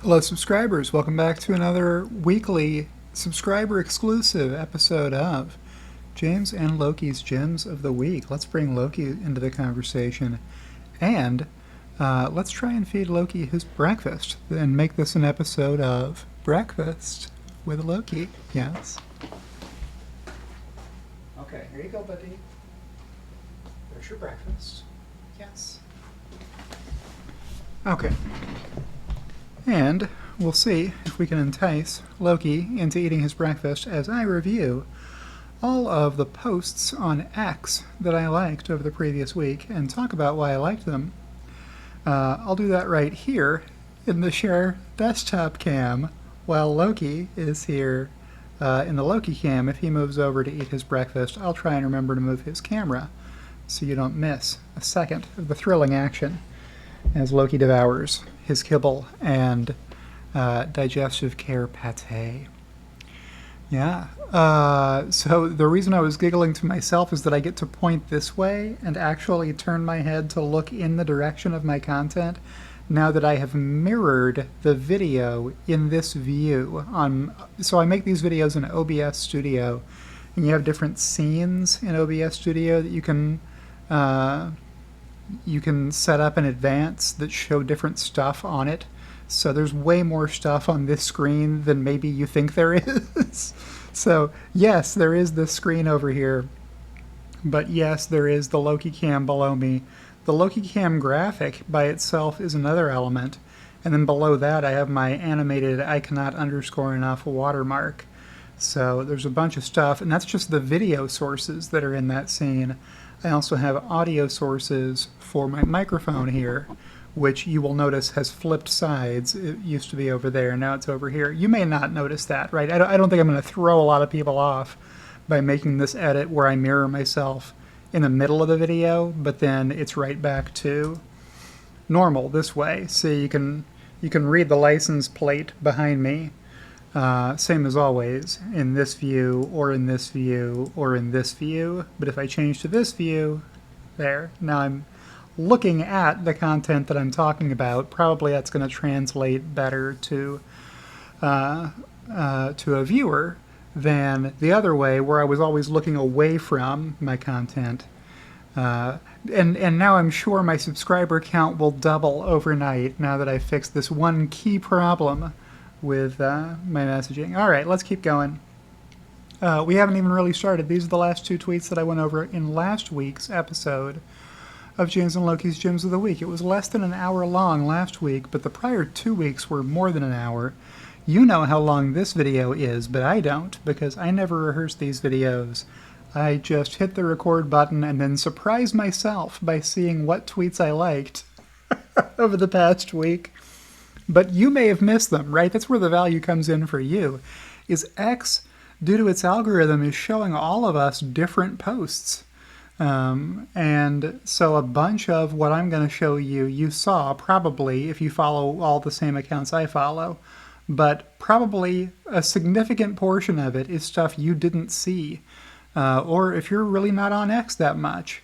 Hello, subscribers. Welcome back to another weekly subscriber exclusive episode of James and Loki's Gems of the Week. Let's bring Loki into the conversation and let's try and feed Loki his breakfast and make this an episode of Breakfast with Loki. Yes. Okay, here you go, buddy. There's your breakfast. Yes. Okay. And we'll see if we can entice Loki into eating his breakfast as I review all of the posts on X that I liked over the previous week and talk about why I liked them. I'll do that right here in the share desktop cam while Loki is here in the Loki cam. If he moves over to eat his breakfast, I'll try and remember to move his camera so you don't miss a second of the thrilling action as Loki devours his kibble and digestive care pate. Yeah. So the reason I was giggling to myself is that I get to point this way and actually turn my head to look in the direction of my content now that I have mirrored the video in this view. So I make these videos in OBS Studio, and you have different scenes in OBS Studio that you can set up in advance that show different stuff on it. So there's way more stuff on this screen than maybe you think there is. So yes, there is this screen over here, but yes, there is the Loki cam below me. The Loki cam graphic by itself is another element, and then below that I have my animated I cannot underscore enough watermark. So there's a bunch of stuff, and that's just the video sources that are in that scene. I also have audio sources for my microphone here, which you will notice has flipped sides. It used to be over there, now it's over here. You may not notice that, right? I don't think I'm going to throw a lot of people off by making this edit where I mirror myself in the middle of the video, but then it's right back to normal this way. So you can read the license plate behind me. Same as always, in this view, or in this view, or in this view. But if I change to this view, there, now I'm looking at the content that I'm talking about. Probably that's going to translate better to a viewer than the other way, where I was always looking away from my content. And now I'm sure my subscriber count will double overnight now that I've fixed this one key problem with my messaging. All right, let's keep going. We haven't even really started. These are the last two tweets that I went over in last week's episode of James and Loki's Gems of the Week. It was less than an hour long last week, but the prior 2 weeks were more than an hour. You know how long this video is, but I don't, because I never rehearse these videos. I just hit the record button and then surprise myself by seeing what tweets I liked over the past week. But you may have missed them, right? That's where the value comes in for you, is X, due to its algorithm, is showing all of us different posts. And so a bunch of what I'm going to show you, you saw probably if you follow all the same accounts I follow, but probably a significant portion of it is stuff you didn't see. Or if you're really not on X that much,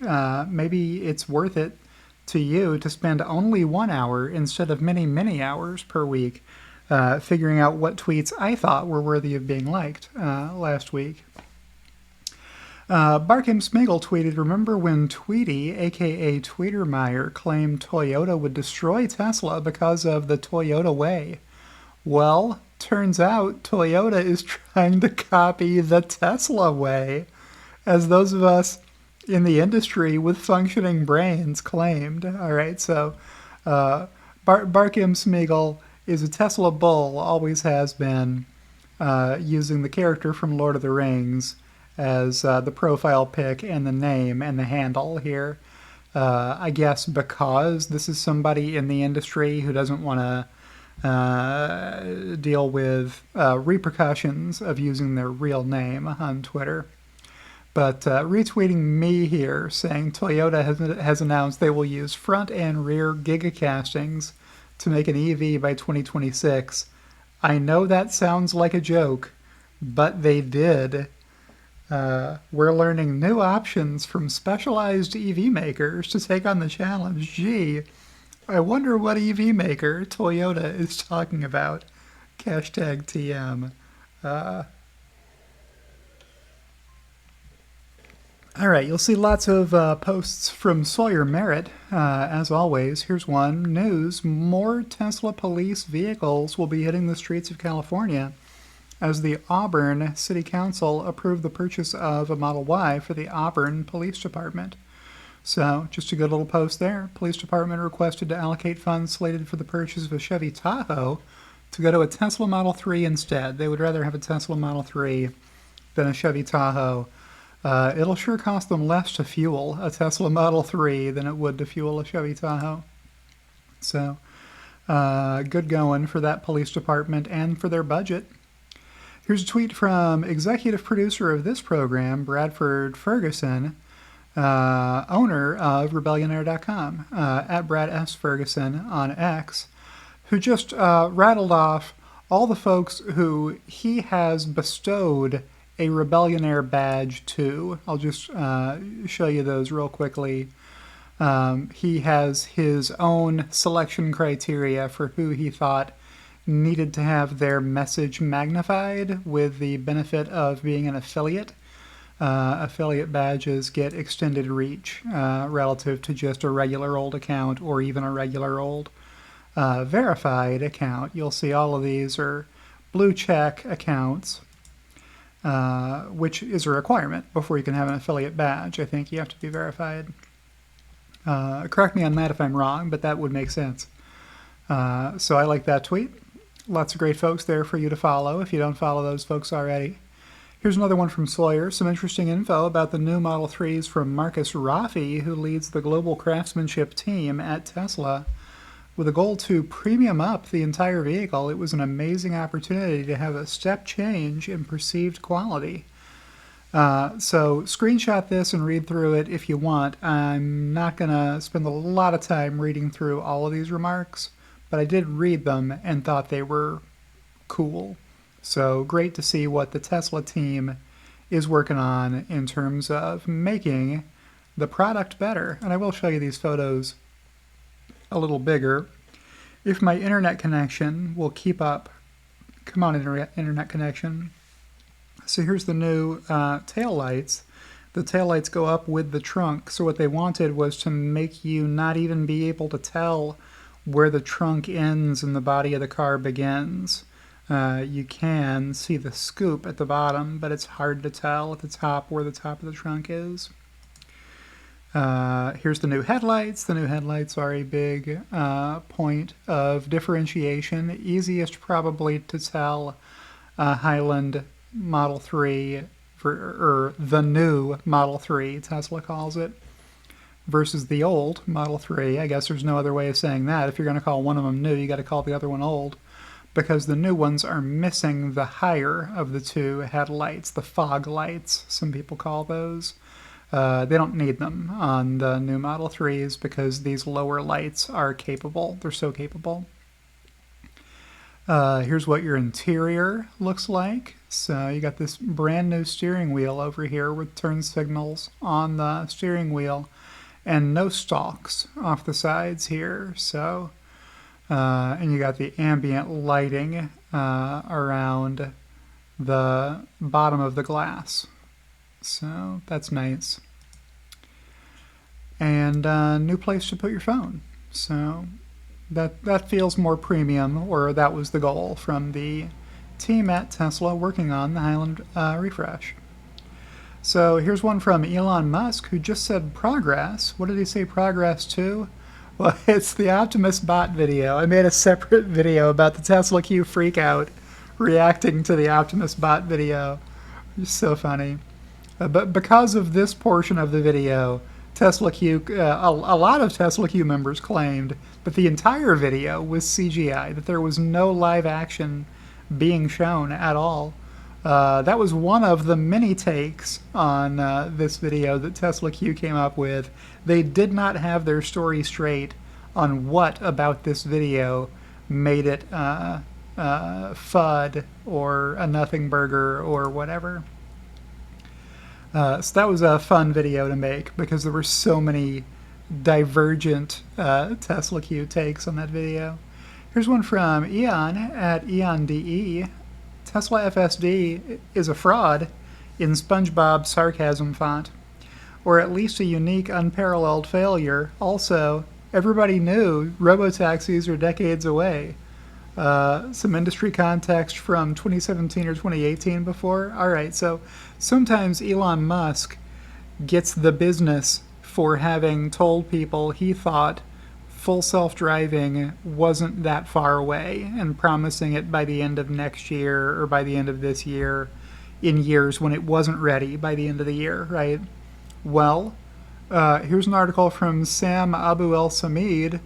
maybe it's worth it to you to spend only 1 hour instead of many, many hours per week figuring out what tweets I thought were worthy of being liked last week. Barkim Smiggle tweeted, "Remember when Tweety, aka Tweetermeyer, claimed Toyota would destroy Tesla because of the Toyota way? Well, turns out Toyota is trying to copy the Tesla way, as those of us in the industry with functioning brains claimed." All right, so Barkim Smiggle is a Tesla bull, always has been, using the character from Lord of the Rings as the profile pic and the name and the handle here. I guess because this is somebody in the industry who doesn't want to deal with repercussions of using their real name on Twitter. But retweeting me here saying Toyota has announced they will use front and rear gigacastings to make an EV by 2026. I know that sounds like a joke, but they did. We're learning new options from specialized EV makers to take on the challenge. Gee, I wonder what EV maker Toyota is talking about. Hashtag TM. All right, you'll see lots of posts from Sawyer Merritt. As always, here's one. News: more Tesla police vehicles will be hitting the streets of California as the Auburn City Council approved the purchase of a Model Y for the Auburn Police Department. So, just a good little post there. Police Department requested to allocate funds slated for the purchase of a Chevy Tahoe to go to a Tesla Model 3 instead. They would rather have a Tesla Model 3 than a Chevy Tahoe. It'll sure cost them less to fuel a Tesla Model 3 than it would to fuel a Chevy Tahoe. So, good going for that police department and for their budget. Here's a tweet from executive producer of this program, Bradford Ferguson, owner of Rebellionaire.com, at Brad S. Ferguson on X, who just rattled off all the folks who he has bestowed a Rebellionaire badge to. I'll just show you those real quickly. He has his own selection criteria for who he thought needed to have their message magnified with the benefit of being an affiliate. Affiliate badges get extended reach relative to just a regular old account or even a regular old verified account. You'll see all of these are blue check accounts, which is a requirement before you can have an affiliate badge. I think you have to be verified. Correct me on that if I'm wrong, but that would make sense. So I like that tweet. Lots of great folks there for you to follow if you don't follow those folks already. Here's another one from Sawyer. Some interesting info about the new Model 3s from Marcus Raffi, who leads the global craftsmanship team at Tesla. With a goal to premium up the entire vehicle, it was an amazing opportunity to have a step change in perceived quality. So screenshot this and read through it if you want. I'm not going to spend a lot of time reading through all of these remarks, but I did read them and thought they were cool. So great to see what the Tesla team is working on in terms of making the product better. And I will show you these photos a little bigger. If my internet connection will keep up, come on, internet connection. So here's the new tail lights. The tail lights go up with the trunk. So what they wanted was to make you not even be able to tell where the trunk ends and the body of the car begins. You can see the scoop at the bottom, but it's hard to tell at the top where the top of the trunk is. Here's the new headlights. The new headlights are a big point of differentiation. Easiest probably to tell Highland Model 3, or the new Model 3, Tesla calls it, versus the old Model 3. I guess there's no other way of saying that. If you're going to call one of them new, you got to call the other one old, because the new ones are missing the higher of the two headlights, the fog lights, some people call those. They don't need them on the new Model 3s because these lower lights are capable. They're so capable. Here's what your interior looks like. So you got this brand new steering wheel over here with turn signals on the steering wheel and no stalks off the sides here. So, and you got the ambient lighting around the bottom of the glass. So that's nice. And new place to put your phone. So that feels more premium, or that was the goal from the team at Tesla working on the Highland refresh. So here's one from Elon Musk, who just said progress. What did he say progress to? Well, it's the Optimus bot video. I made a separate video about the Tesla Q freakout reacting to the Optimus bot video. It's so funny. But because of this portion of the video, Tesla Q, a lot of Tesla Q members claimed that the entire video was CGI, that there was no live action being shown at all. That was one of the many takes on this video that Tesla Q came up with. They did not have their story straight on what about this video made it FUD or a nothing burger or whatever. So that was a fun video to make because there were so many divergent Tesla Q takes on that video. Here's one from Eon at EonDE. Tesla FSD is a fraud in SpongeBob sarcasm font, or at least a unique, unparalleled failure. Also, everybody knew robotaxis are decades away. Some industry context from 2017 or 2018 before. All right, so sometimes Elon Musk gets the business for having told people he thought full self-driving wasn't that far away and promising it by the end of next year or by the end of this year, in years when it wasn't ready by the end of the year, right? Well, here's an article from Sam Abu El Samid,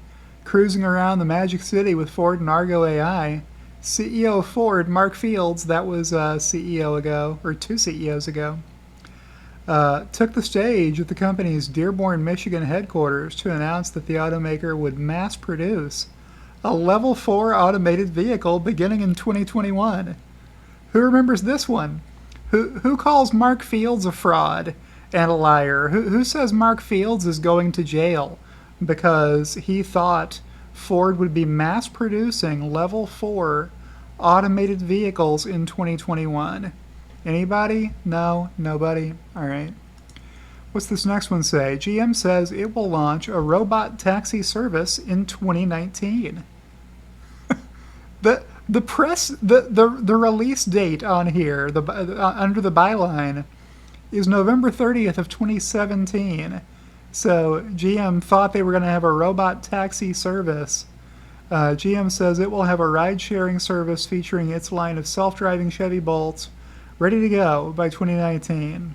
cruising around the Magic City with Ford and Argo AI. CEO of Ford, Mark Fields, that was CEO ago, or 2 CEOs ago, took the stage at the company's Dearborn, Michigan headquarters to announce that the automaker would mass produce a Level 4 automated vehicle beginning in 2021. Who remembers this one? Who calls Mark Fields a fraud and a liar? Who says Mark Fields is going to jail because he thought Ford would be mass producing Level 4 automated vehicles in 2021? Anybody? No? Nobody? All right. What's this next one say? GM says it will launch a robot taxi service in 2019. The press, the release date on here, under the byline, is November 30th of 2017. So GM thought they were going to have a robot taxi service. GM says it will have a ride-sharing service featuring its line of self-driving Chevy Bolts ready to go by 2019.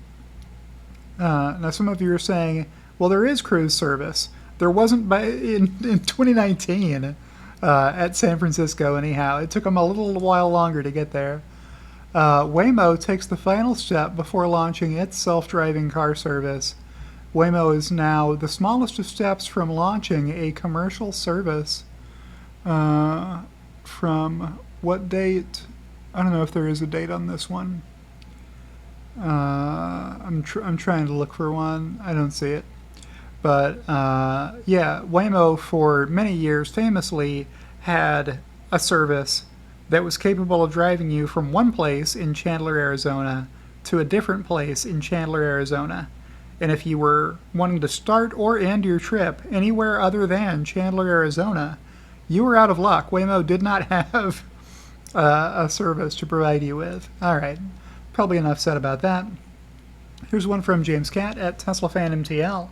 Now some of you are saying, well, there is cruise service. There wasn't in 2019 at San Francisco anyhow. It took them a little while longer to get there. Waymo takes the final step before launching its self-driving car service. Waymo is now the smallest of steps from launching a commercial service. From what date? I don't know if there is a date on this one. I'm trying to look for one. I don't see it. But yeah, Waymo for many years famously had a service that was capable of driving you from one place in Chandler, Arizona to a different place in Chandler, Arizona. And if you were wanting to start or end your trip anywhere other than Chandler, Arizona, you were out of luck. Waymo did not have a service to provide you with. All right, probably enough said about that. Here's one from James Catt at Tesla Fan MTL.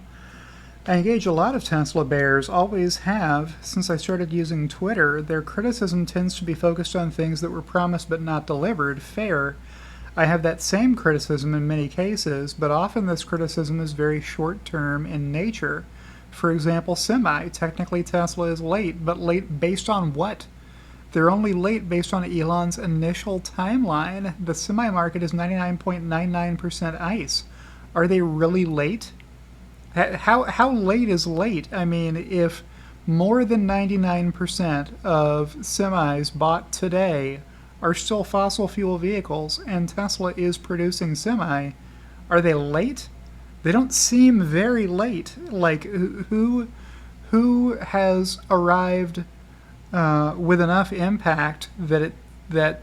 I engage a lot of Tesla bears, always have, since I started using Twitter. Their criticism tends to be focused on things that were promised but not delivered. Fair. I have that same criticism in many cases, but often this criticism is very short-term in nature. For example, Semi. Technically Tesla is late, but late based on what? They're only late based on Elon's initial timeline. The Semi market is 99.99% ICE. Are they really late? How late is late? I mean, if more than 99% of semis bought today are still fossil fuel vehicles and Tesla is producing Semi, are they late? They don't seem very late. Like, who has arrived with enough impact that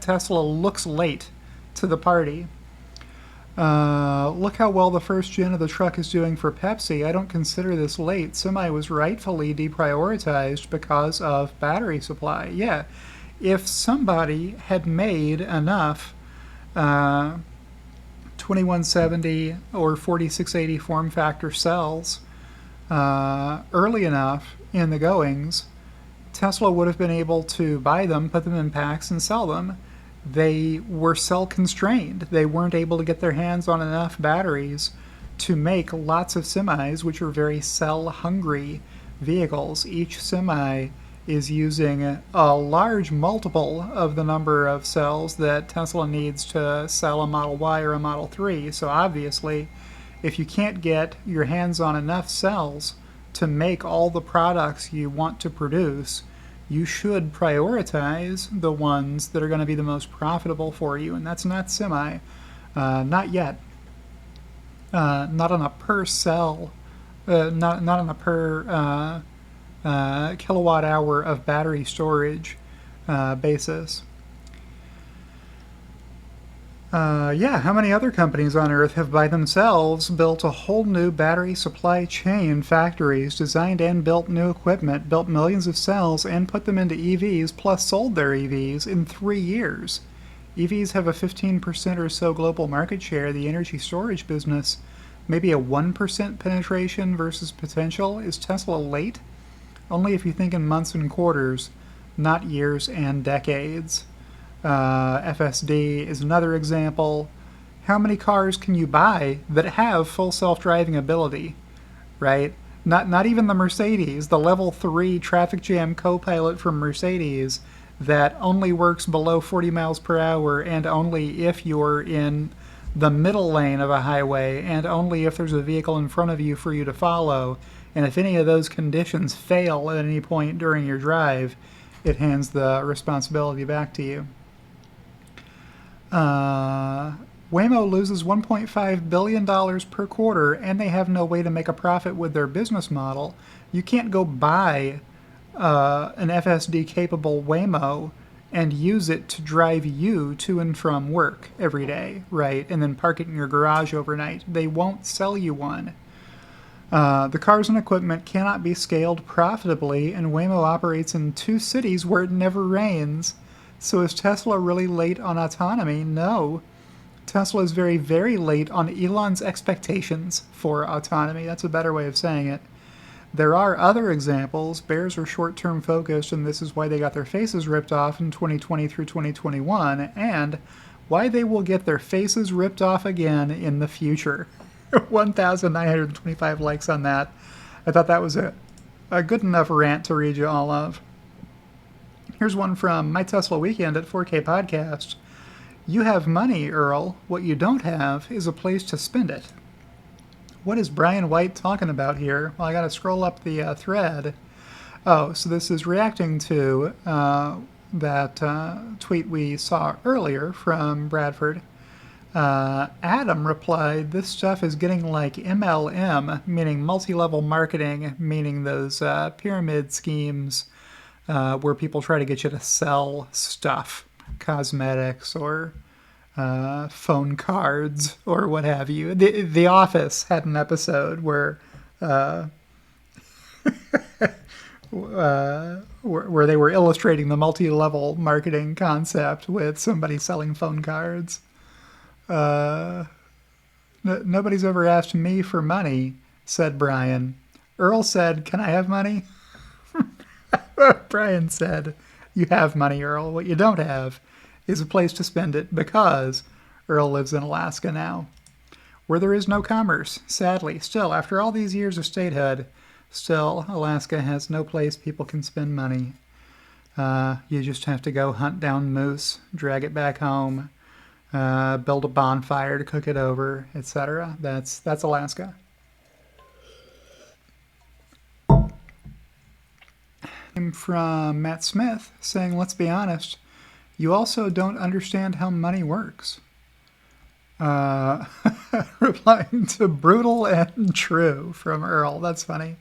Tesla looks late to the party? Look how well the first gen of the truck is doing for Pepsi. I don't consider this late. Semi was rightfully deprioritized because of battery supply. Yeah, if somebody had made enough 2170 or 4680 form factor cells early enough in the goings, Tesla would have been able to buy them, put them in packs, and sell them. They were cell constrained. They weren't able to get their hands on enough batteries to make lots of semis, which are very cell hungry vehicles. Each semi is using a large multiple of the number of cells that Tesla needs to sell a Model Y or a Model 3. So obviously, if you can't get your hands on enough cells to make all the products you want to produce, you should prioritize the ones that are going to be the most profitable for you, and that's not Semi, not yet, not on a per cell not on a per kilowatt hour of battery storage basis. Yeah, how many other companies on Earth have by themselves built a whole new battery supply chain, factories, designed and built new equipment, built millions of cells, and put them into EVs, plus sold their EVs in 3 years? EVs have a 15% or so global market share. The energy storage business, maybe a 1% penetration versus potential. Is Tesla late? Only if you think in months and quarters, not years and decades. FSD is another example. How many cars can you buy that have full self-driving ability, right? Not even the Mercedes, the level 3 traffic jam co-pilot from Mercedes that only works below 40 miles per hour and only if you're in the middle lane of a highway and only if there's a vehicle in front of you for you to follow. And if any of those conditions fail at any point during your drive, it hands the responsibility back to you. Waymo loses $1.5 billion per quarter, and they have no way to make a profit with their business model. You can't go buy an FSD-capable Waymo and use it to drive you to and from work every day, right? And then park it in your garage overnight. They won't sell you one. The cars and equipment cannot be scaled profitably, and Waymo operates in 2 cities where it never rains. So is Tesla really late on autonomy? No. Tesla is very, very late on Elon's expectations for autonomy. That's a better way of saying it. There are other examples. Bears are short-term focused, and this is why they got their faces ripped off in 2020 through 2021, and why they will get their faces ripped off again in the future. 1,925 likes on that. I thought that was a good enough rant to read you all of. Here's one from My Tesla Weekend at 4K Podcast. You have money, Earl. What you don't have is a place to spend it. What is Brian White talking about here? Well, I got to scroll up the thread. Oh, so this is reacting to that tweet we saw earlier from Bradford. Adam replied, this stuff is getting like MLM, meaning multi-level marketing, meaning those pyramid schemes where people try to get you to sell stuff, cosmetics or phone cards or what have you. The Office had an episode where where they were illustrating the multi-level marketing concept with somebody selling phone cards. Nobody's ever asked me for money, said Brian. Earl said, can I have money? Brian said, you have money, Earl. What you don't have is a place to spend it because Earl lives in Alaska now, where there is no commerce, sadly. Still, after all these years of statehood, still, Alaska has no place people can spend money. You just have to go hunt down moose, drag it back home, build a bonfire to cook it over, etc. That's Alaska. From Matt Smith saying, let's be honest, you also don't understand how money works. Replying to brutal and true from Earl. That's funny.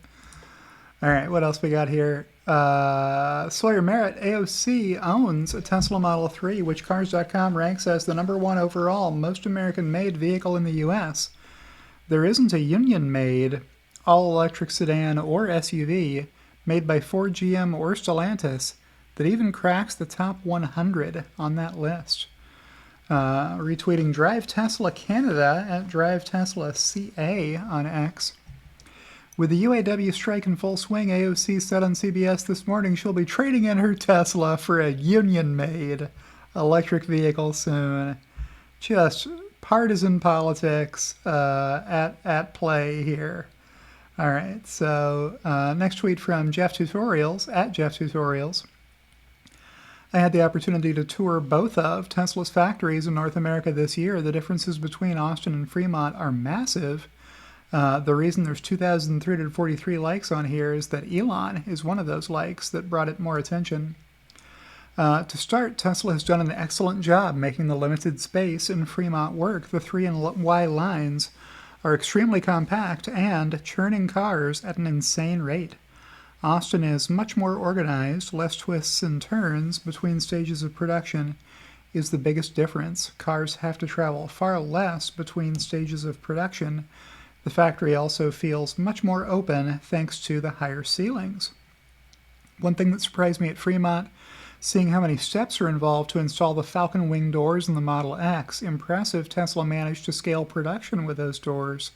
All right, what else we got here? Sawyer Merritt, AOC owns a Tesla Model 3, which Cars.com ranks as the #1 overall most American-made vehicle in the U.S. There isn't a union-made all-electric sedan or SUV made by Ford, GM, or Stellantis that even cracks the top 100 on that list. Retweeting Drive Tesla Canada at Drive Tesla CA on X. With the UAW strike in full swing, AOC said on CBS this morning she'll be trading in her Tesla for a union-made electric vehicle soon. Just partisan politics at play here. All right, so next tweet from Jeff Tutorials, at Jeff Tutorials. I had the opportunity to tour both of Tesla's factories in North America this year. The differences between Austin and Fremont are massive. The reason there's 2,343 likes on here is that Elon is one of those likes that brought it more attention. To start, Tesla has done an excellent job making the limited space in Fremont work. The 3 and Y lines are extremely compact and churning cars at an insane rate. Austin is much more organized, less twists and turns between stages of production is the biggest difference. Cars have to travel far less between stages of production. The factory also feels much more open thanks to the higher ceilings. One thing that surprised me at Fremont, seeing how many steps are involved to install the Falcon Wing doors in the Model X. Impressive. Tesla managed to scale production with those doors.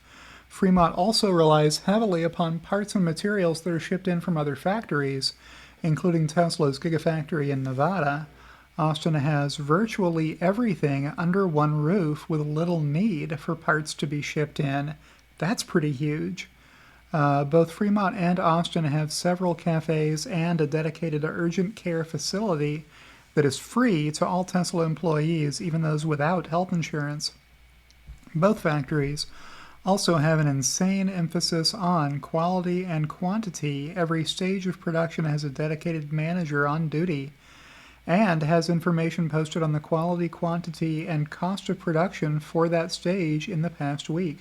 Fremont also relies heavily upon parts and materials that are shipped in from other factories, including Tesla's Gigafactory in Nevada. Austin has virtually everything under one roof with little need for parts to be shipped in. That's pretty huge. Both Fremont and Austin have several cafes and a dedicated urgent care facility that is free to all Tesla employees, even those without health insurance. Both factories also have an insane emphasis on quality and quantity. Every stage of production has a dedicated manager on duty and has information posted on the quality, quantity, and cost of production for that stage in the past week.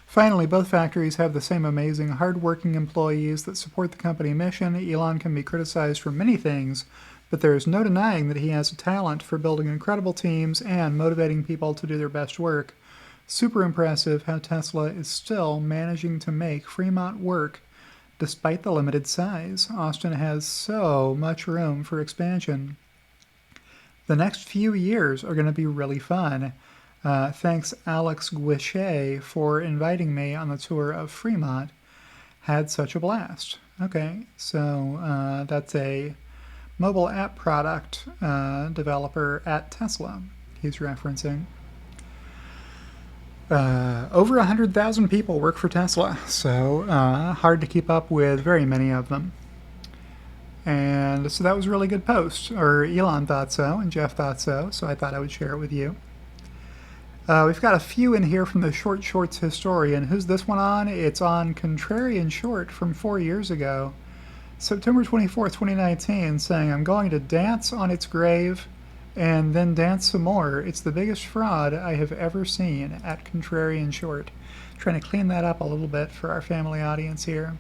Finally, both factories have the same amazing, hard-working employees that support the company mission. Elon can be criticized for many things, but there is no denying that he has a talent for building incredible teams and motivating people to do their best work. Super impressive how Tesla is still managing to make Fremont work despite the limited size. Austin has so much room for expansion. The next few years are going to be really fun. Thanks Alex Guichet for inviting me on the tour of Fremont. Had such a blast. Okay, so that's a mobile app product developer at Tesla he's referencing. Over 100,000 people work for Tesla, so hard to keep up with very many of them. And so that was a really good post, or Elon thought so, and Jeff thought so I thought I would share it with you. We've got a few in here from the Short Shorts historian. Who's this one on? It's on Contrarian Short from 4 years ago. September 24th, 2019, saying, I'm going to dance on its grave and then dance some more. It's the biggest fraud I have ever seen at Contrarian Short. Trying to clean that up a little bit for our family audience here.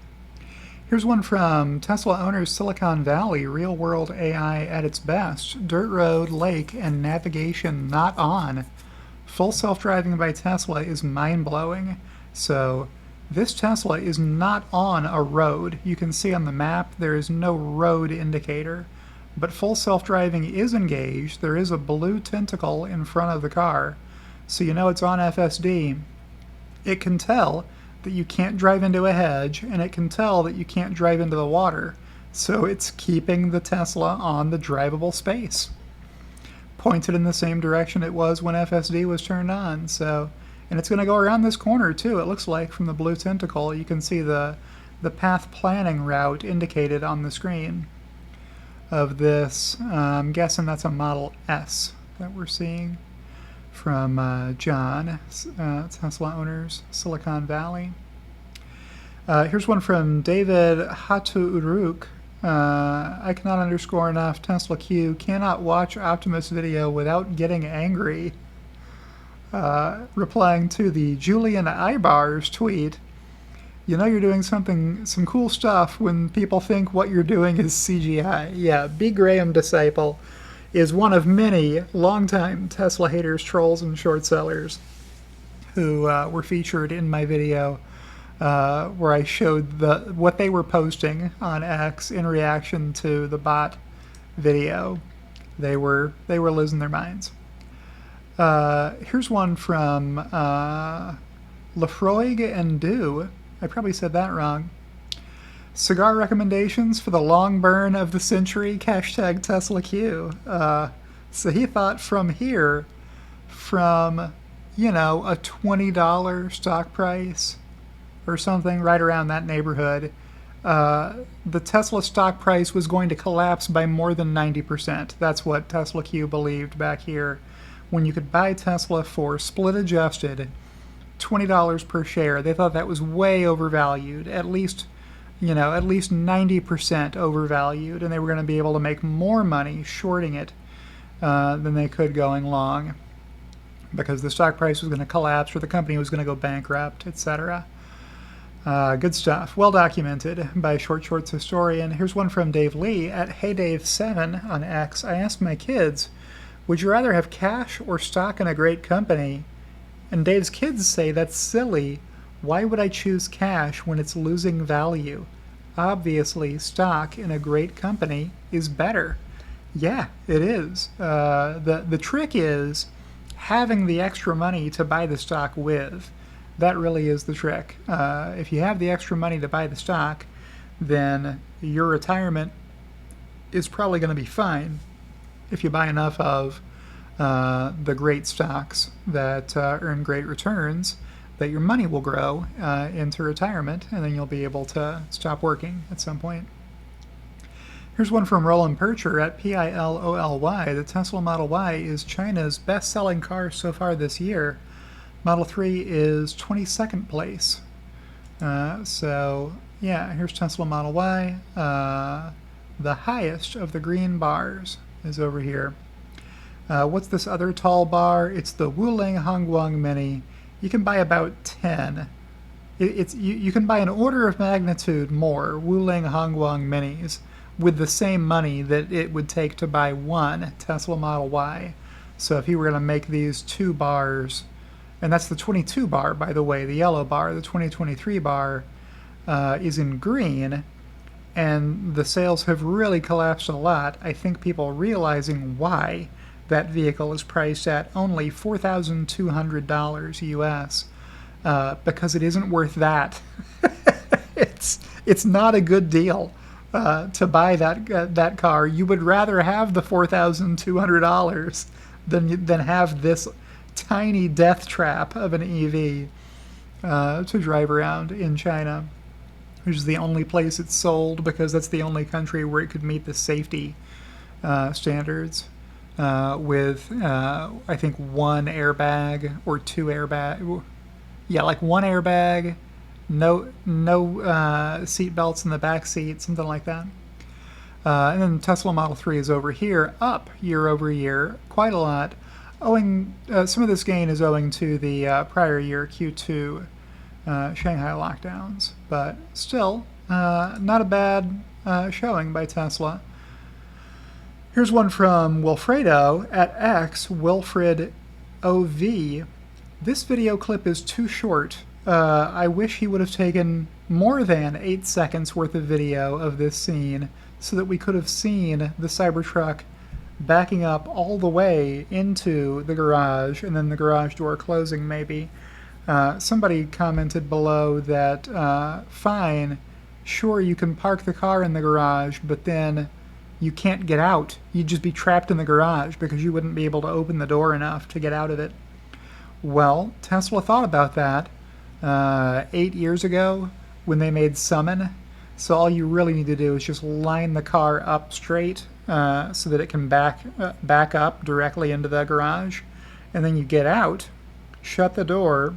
Here's one from Tesla owners Silicon Valley, real world AI at its best. Dirt road, lake, and navigation not on. Full self-driving by Tesla is mind-blowing. So this Tesla is not on a road. You can see on the map there is no road indicator. But full self-driving is engaged. There is a blue tentacle in front of the car, so you know it's on FSD. It can tell that you can't drive into a hedge, and it can tell that you can't drive into the water, so it's keeping the Tesla on the drivable space. Pointed in the same direction it was when FSD was turned on, so, and it's going to go around this corner too, it looks like, from the blue tentacle. You can see the path planning route indicated on the screen of this. I'm guessing that's a Model S that we're seeing from John, Tesla owners, Silicon Valley. Here's one from David Hatuuruk. I cannot underscore enough. Tesla Q cannot watch Optimus video without getting angry. Replying to the Julian Ibar's tweet, you know you're doing some cool stuff when people think what you're doing is CGI. Yeah, B. Graham Disciple is one of many longtime Tesla haters, trolls, and short sellers who were featured in my video where I showed what they were posting on X in reaction to the bot video. They were losing their minds. Here's one from Lefroig and Dew. I probably said that wrong. Cigar recommendations for the long burn of the century, hashtag Tesla Q. So he thought from here, from, you know, a $20 stock price or something right around that neighborhood, the Tesla stock price was going to collapse by more than 90%. That's what Tesla Q believed back here. When you could buy Tesla for split adjusted $20 per share, they thought that was way overvalued, at least 90% overvalued, and they were going to be able to make more money shorting it than they could going long. because the stock price was going to collapse or the company was going to go bankrupt, etc. Good stuff. Well documented by Short Shorts historian. Here's one from Dave Lee at HeyDave7 on X. I asked my kids, would you rather have cash or stock in a great company? And Dave's kids say, that's silly. Why would I choose cash when it's losing value? Obviously, stock in a great company is better. Yeah, it is. The trick is having the extra money to buy the stock with. That really is the trick. If you have the extra money to buy the stock, then your retirement is probably going to be fine if you buy enough of the great stocks that earn great returns, that your money will grow into retirement, and then you'll be able to stop working at some point. Here's one from Roland Percher at PILOLY. The Tesla Model Y is China's best-selling car so far this year. Model 3 is 22nd place. So, yeah, here's Tesla Model Y. The highest of the green bars is over here. What's this other tall bar? It's the Wuling Hongguang Mini. You can buy about 10. You can buy an order of magnitude more Wuling Hongguang Minis with the same money that it would take to buy one Tesla Model Y. So if you were going to make these two bars, and that's the 22 bar, by the way, the yellow bar, the 2023 bar is in green, and the sales have really collapsed a lot. I think people realizing why that vehicle is priced at only $4,200 US, because it isn't worth that. It's not a good deal to buy that car. You would rather have the $4,200 than have this tiny death trap of an EV to drive around in China, which is the only place it's sold because that's the only country where it could meet the safety standards with I think one airbag or two airbag. Yeah, like one airbag, no seat belts in the back seat, something like that. And then Tesla Model 3 is over here, up year over year, quite a lot. Owing some of this gain is owing to the prior year Q2 Shanghai lockdowns, but still not a bad showing by Tesla. Here's one from Wilfredo at X, Wilfred OV. This video clip is too short. I wish he would have taken more than 8 seconds worth of video of this scene so that we could have seen the Cybertruck backing up all the way into the garage and then the garage door closing maybe. Somebody commented below that, fine, sure you can park the car in the garage, but then you can't get out. You'd just be trapped in the garage because you wouldn't be able to open the door enough to get out of it. Well, Tesla thought about that 8 years ago when they made Summon. So all you really need to do is just line the car up straight so that it can back up directly into the garage. And then you get out, shut the door,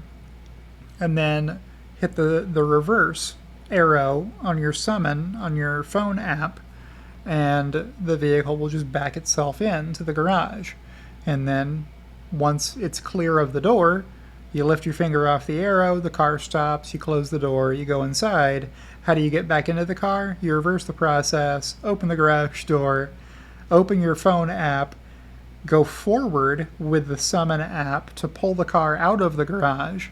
and then hit the reverse arrow on your Summon on your phone app, and the vehicle will just back itself into the garage. And then once it's clear of the door, you lift your finger off the arrow, the car stops, you close the door, you go inside. How do you get back into the car? You reverse the process, open the garage door, open your phone app, go forward with the Summon app to pull the car out of the garage,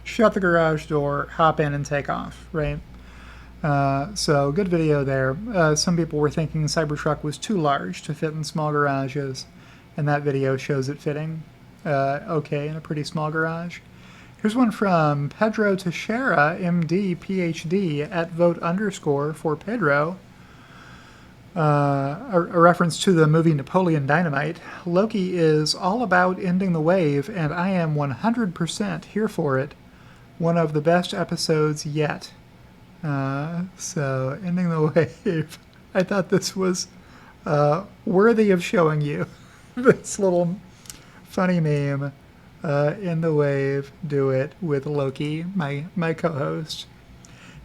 shut the garage door, hop in and take off, right? So good video there. Some people were thinking Cybertruck was too large to fit in small garages, and that video shows it fitting okay in a pretty small garage. Here's one from Pedro Teixeira, MD, PhD, at vote_ for Pedro. A reference to the movie Napoleon Dynamite. Loki is all about ending the wave, and I am 100% here for it. One of the best episodes yet. So, ending the wave. I thought this was worthy of showing you. This little funny meme. In the wave, do it with Loki, my co-host.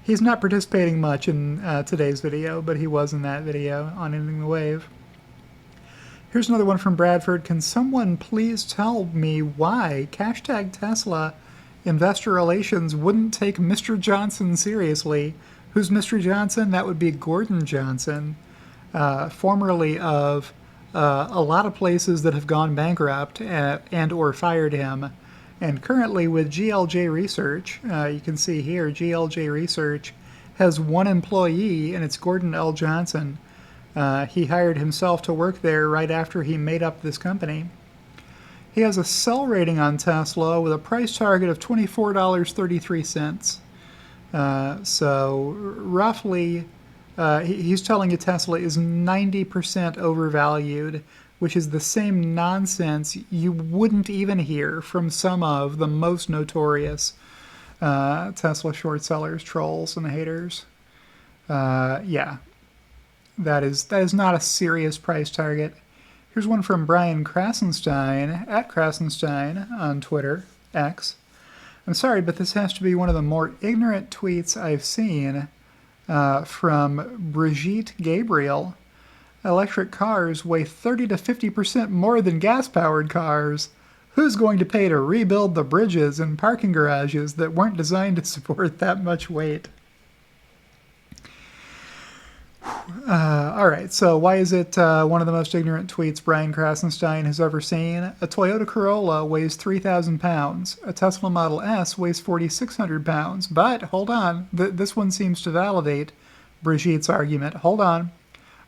He's not participating much in today's video, but he was in that video on ending the wave. Here's another one from Bradford. Can someone please tell me why hashtag Tesla investor relations wouldn't take Mr. Johnson seriously? Who's Mr. Johnson? That would be Gordon Johnson, formerly of a lot of places that have gone bankrupt and or fired him, and currently with GLJ Research. You can see here GLJ Research has one employee, and it's Gordon L. Johnson. He hired himself to work there right after he made up this company. He has a sell rating on Tesla with a price target of $24.33. So roughly, he's telling you Tesla is 90% overvalued, which is the same nonsense you wouldn't even hear from some of the most notorious Tesla short sellers, trolls, and haters. Yeah, that is not a serious price target. Here's one from Brian Krasenstein, at Krasenstein on Twitter, X. I'm sorry, but this has to be one of the more ignorant tweets I've seen from Brigitte Gabriel. Electric cars weigh 30 to 50% more than gas-powered cars. Who's going to pay to rebuild the bridges and parking garages that weren't designed to support that much weight? All right, so why is it one of the most ignorant tweets Brian Krasenstein has ever seen? A Toyota Corolla weighs 3,000 pounds. A Tesla Model S weighs 4,600 pounds. But, hold on, this one seems to validate Brigitte's argument. Hold on.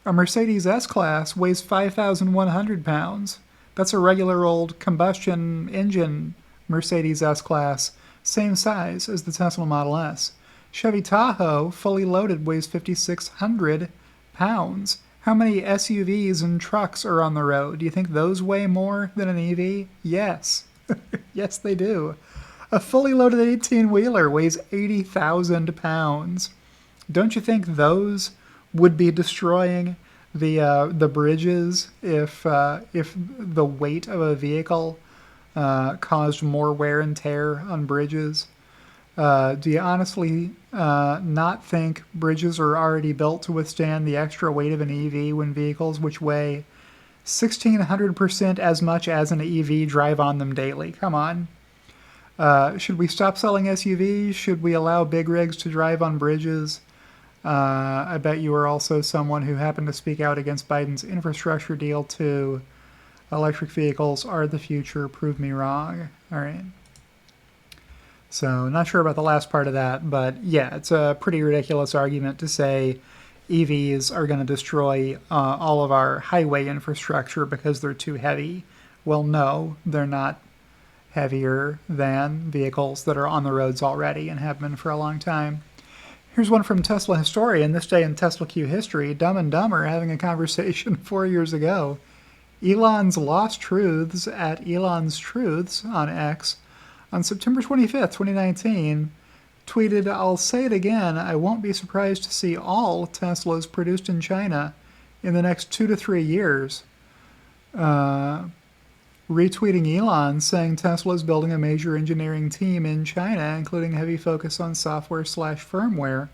A Mercedes S-Class weighs 5,100 pounds. That's a regular old combustion engine Mercedes S-Class, same size as the Tesla Model S. Chevy Tahoe, fully loaded, weighs 5,600 pounds. How many SUVs and trucks are on the road? Do you think those weigh more than an EV? Yes. Yes, they do. A fully loaded 18-wheeler weighs 80,000 pounds. Don't you think those would be destroying the bridges if the weight of a vehicle caused more wear and tear on bridges? Do you honestly not think bridges are already built to withstand the extra weight of an EV when vehicles which weigh 1,600% as much as an EV drive on them daily? Come on. Should we stop selling SUVs? Should we allow big rigs to drive on bridges? I bet you are also someone who happened to speak out against Biden's infrastructure deal too. Electric vehicles are the future. Prove me wrong. All right. So, not sure about the last part of that, but yeah, it's a pretty ridiculous argument to say EVs are going to destroy all of our highway infrastructure because they're too heavy. Well, no, they're not heavier than vehicles that are on the roads already and have been for a long time. Here's one from Tesla Historian, this day in Tesla Q history. Dumb and Dumber having a conversation 4 years ago. Elon's Lost Truths at Elon's Truths on X on September 25th, 2019, tweeted, "I'll say it again, I won't be surprised to see all Teslas produced in China in the next 2 to 3 years." Retweeting Elon saying Tesla is building a major engineering team in China, including heavy focus on software/firmware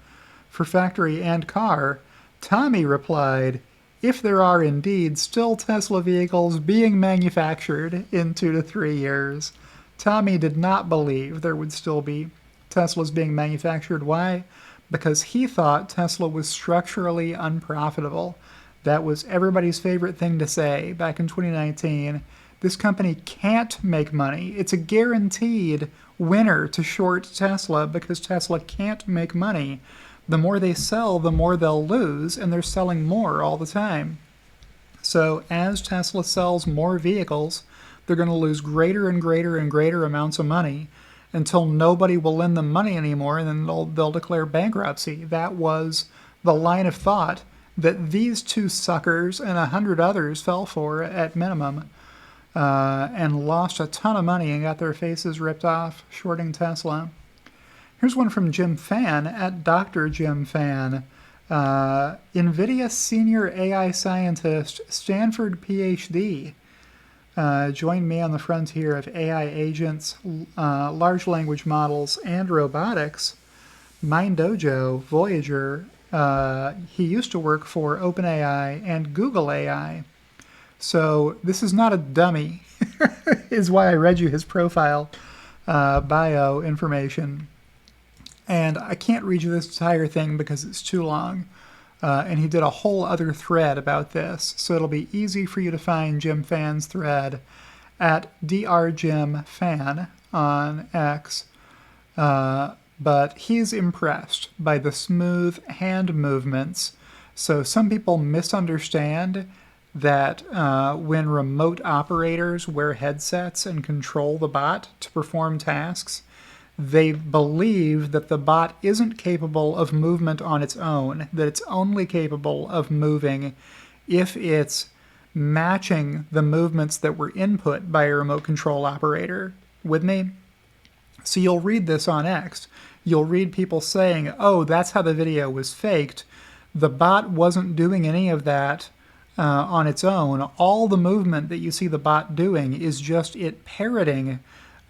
for factory and car, Tommy replied, "If there are indeed still Tesla vehicles being manufactured in 2 to 3 years." Tommy did not believe there would still be Teslas being manufactured. Why? Because he thought Tesla was structurally unprofitable. That was everybody's favorite thing to say back in 2019. This company can't make money. It's a guaranteed winner to short Tesla because Tesla can't make money. The more they sell, the more they'll lose, and they're selling more all the time. So as Tesla sells more vehicles, they're going to lose greater and greater and greater amounts of money until nobody will lend them money anymore, and then they'll declare bankruptcy. That was the line of thought that these two suckers and 100 others fell for at minimum, and lost a ton of money and got their faces ripped off shorting Tesla. Here's one from Jim Fan at Dr. Jim Fan. NVIDIA senior AI scientist, Stanford PhD. Join me on the frontier of AI agents, large language models, and robotics. MindDojo, Voyager, he used to work for OpenAI and Google AI. So this is not a dummy, is why I read you his profile bio information. And I can't read you this entire thing because it's too long. And he did a whole other thread about this. So it'll be easy for you to find Jim Fan's thread at drjimfan on X. But he's impressed by the smooth hand movements. So some people misunderstand that when remote operators wear headsets and control the bot to perform tasks, they believe that the bot isn't capable of movement on its own, that it's only capable of moving if it's matching the movements that were input by a remote control operator. With me? So you'll read this on X. You'll read people saying, oh, that's how the video was faked. The bot wasn't doing any of that on its own. All the movement that you see the bot doing is just it parroting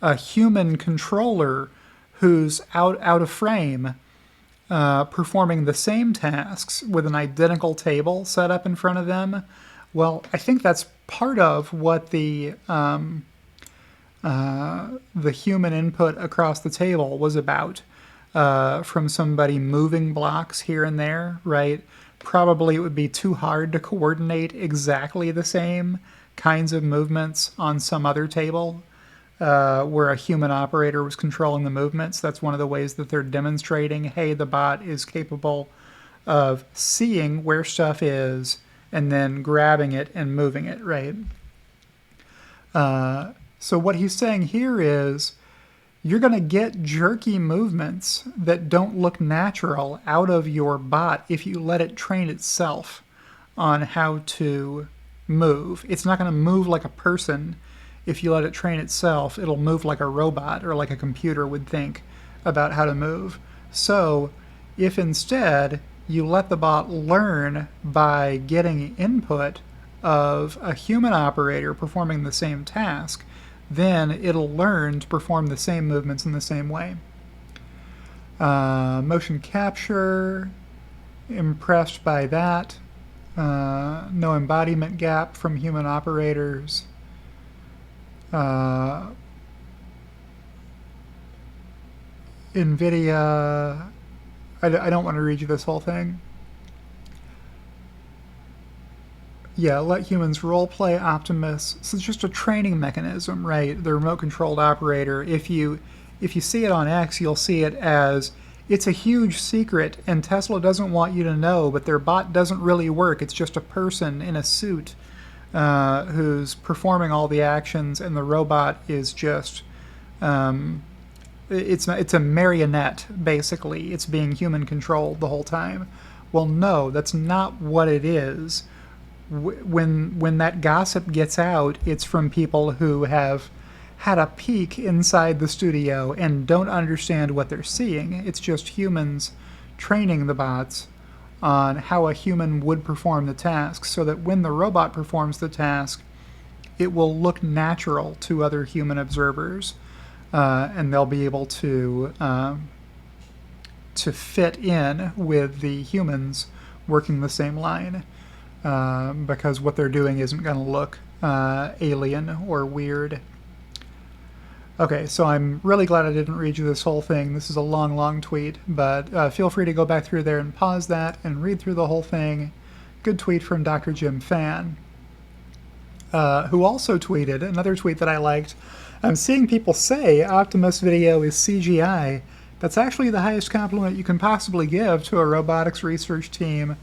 a human controller who's out of frame, performing the same tasks with an identical table set up in front of them. Well, I think that's part of what the human input across the table was about, from somebody moving blocks here and there, right? Probably it would be too hard to coordinate exactly the same kinds of movements on some other table where a human operator was controlling the movements. That's one of the ways that they're demonstrating, hey, the bot is capable of seeing where stuff is and then grabbing it and moving it, right? So what he's saying here is you're going to get jerky movements that don't look natural out of your bot if you let it train itself on how to move. It's not going to move like a person. If you let it train itself, it'll move like a robot or like a computer would think about how to move. So if instead you let the bot learn by getting input of a human operator performing the same task, then it'll learn to perform the same movements in the same way. Motion capture, impressed by that. No embodiment gap from human operators. NVIDIA, I don't want to read you this whole thing. Yeah, let humans role-play Optimus. So it's just a training mechanism, right? The remote-controlled operator. If you see it on X, you'll see it as it's a huge secret, and Tesla doesn't want you to know, but their bot doesn't really work. It's just a person in a suit who's performing all the actions, and the robot is just it's a marionette, basically. It's being human-controlled the whole time. Well, no, that's not what it is. When that gossip gets out, it's from people who have had a peek inside the studio and don't understand what they're seeing. It's just humans training the bots on how a human would perform the task so that when the robot performs the task, it will look natural to other human observers, and they'll be able to fit in with the humans working the same line. Because what they're doing isn't going to look alien or weird. Okay, so I'm really glad I didn't read you this whole thing. This is a long, long tweet, but feel free to go back through there and pause that and read through the whole thing. Good tweet from Dr. Jim Fan, who also tweeted, another tweet that I liked. I'm seeing people say Optimus video is CGI. That's actually the highest compliment you can possibly give to a robotics research team.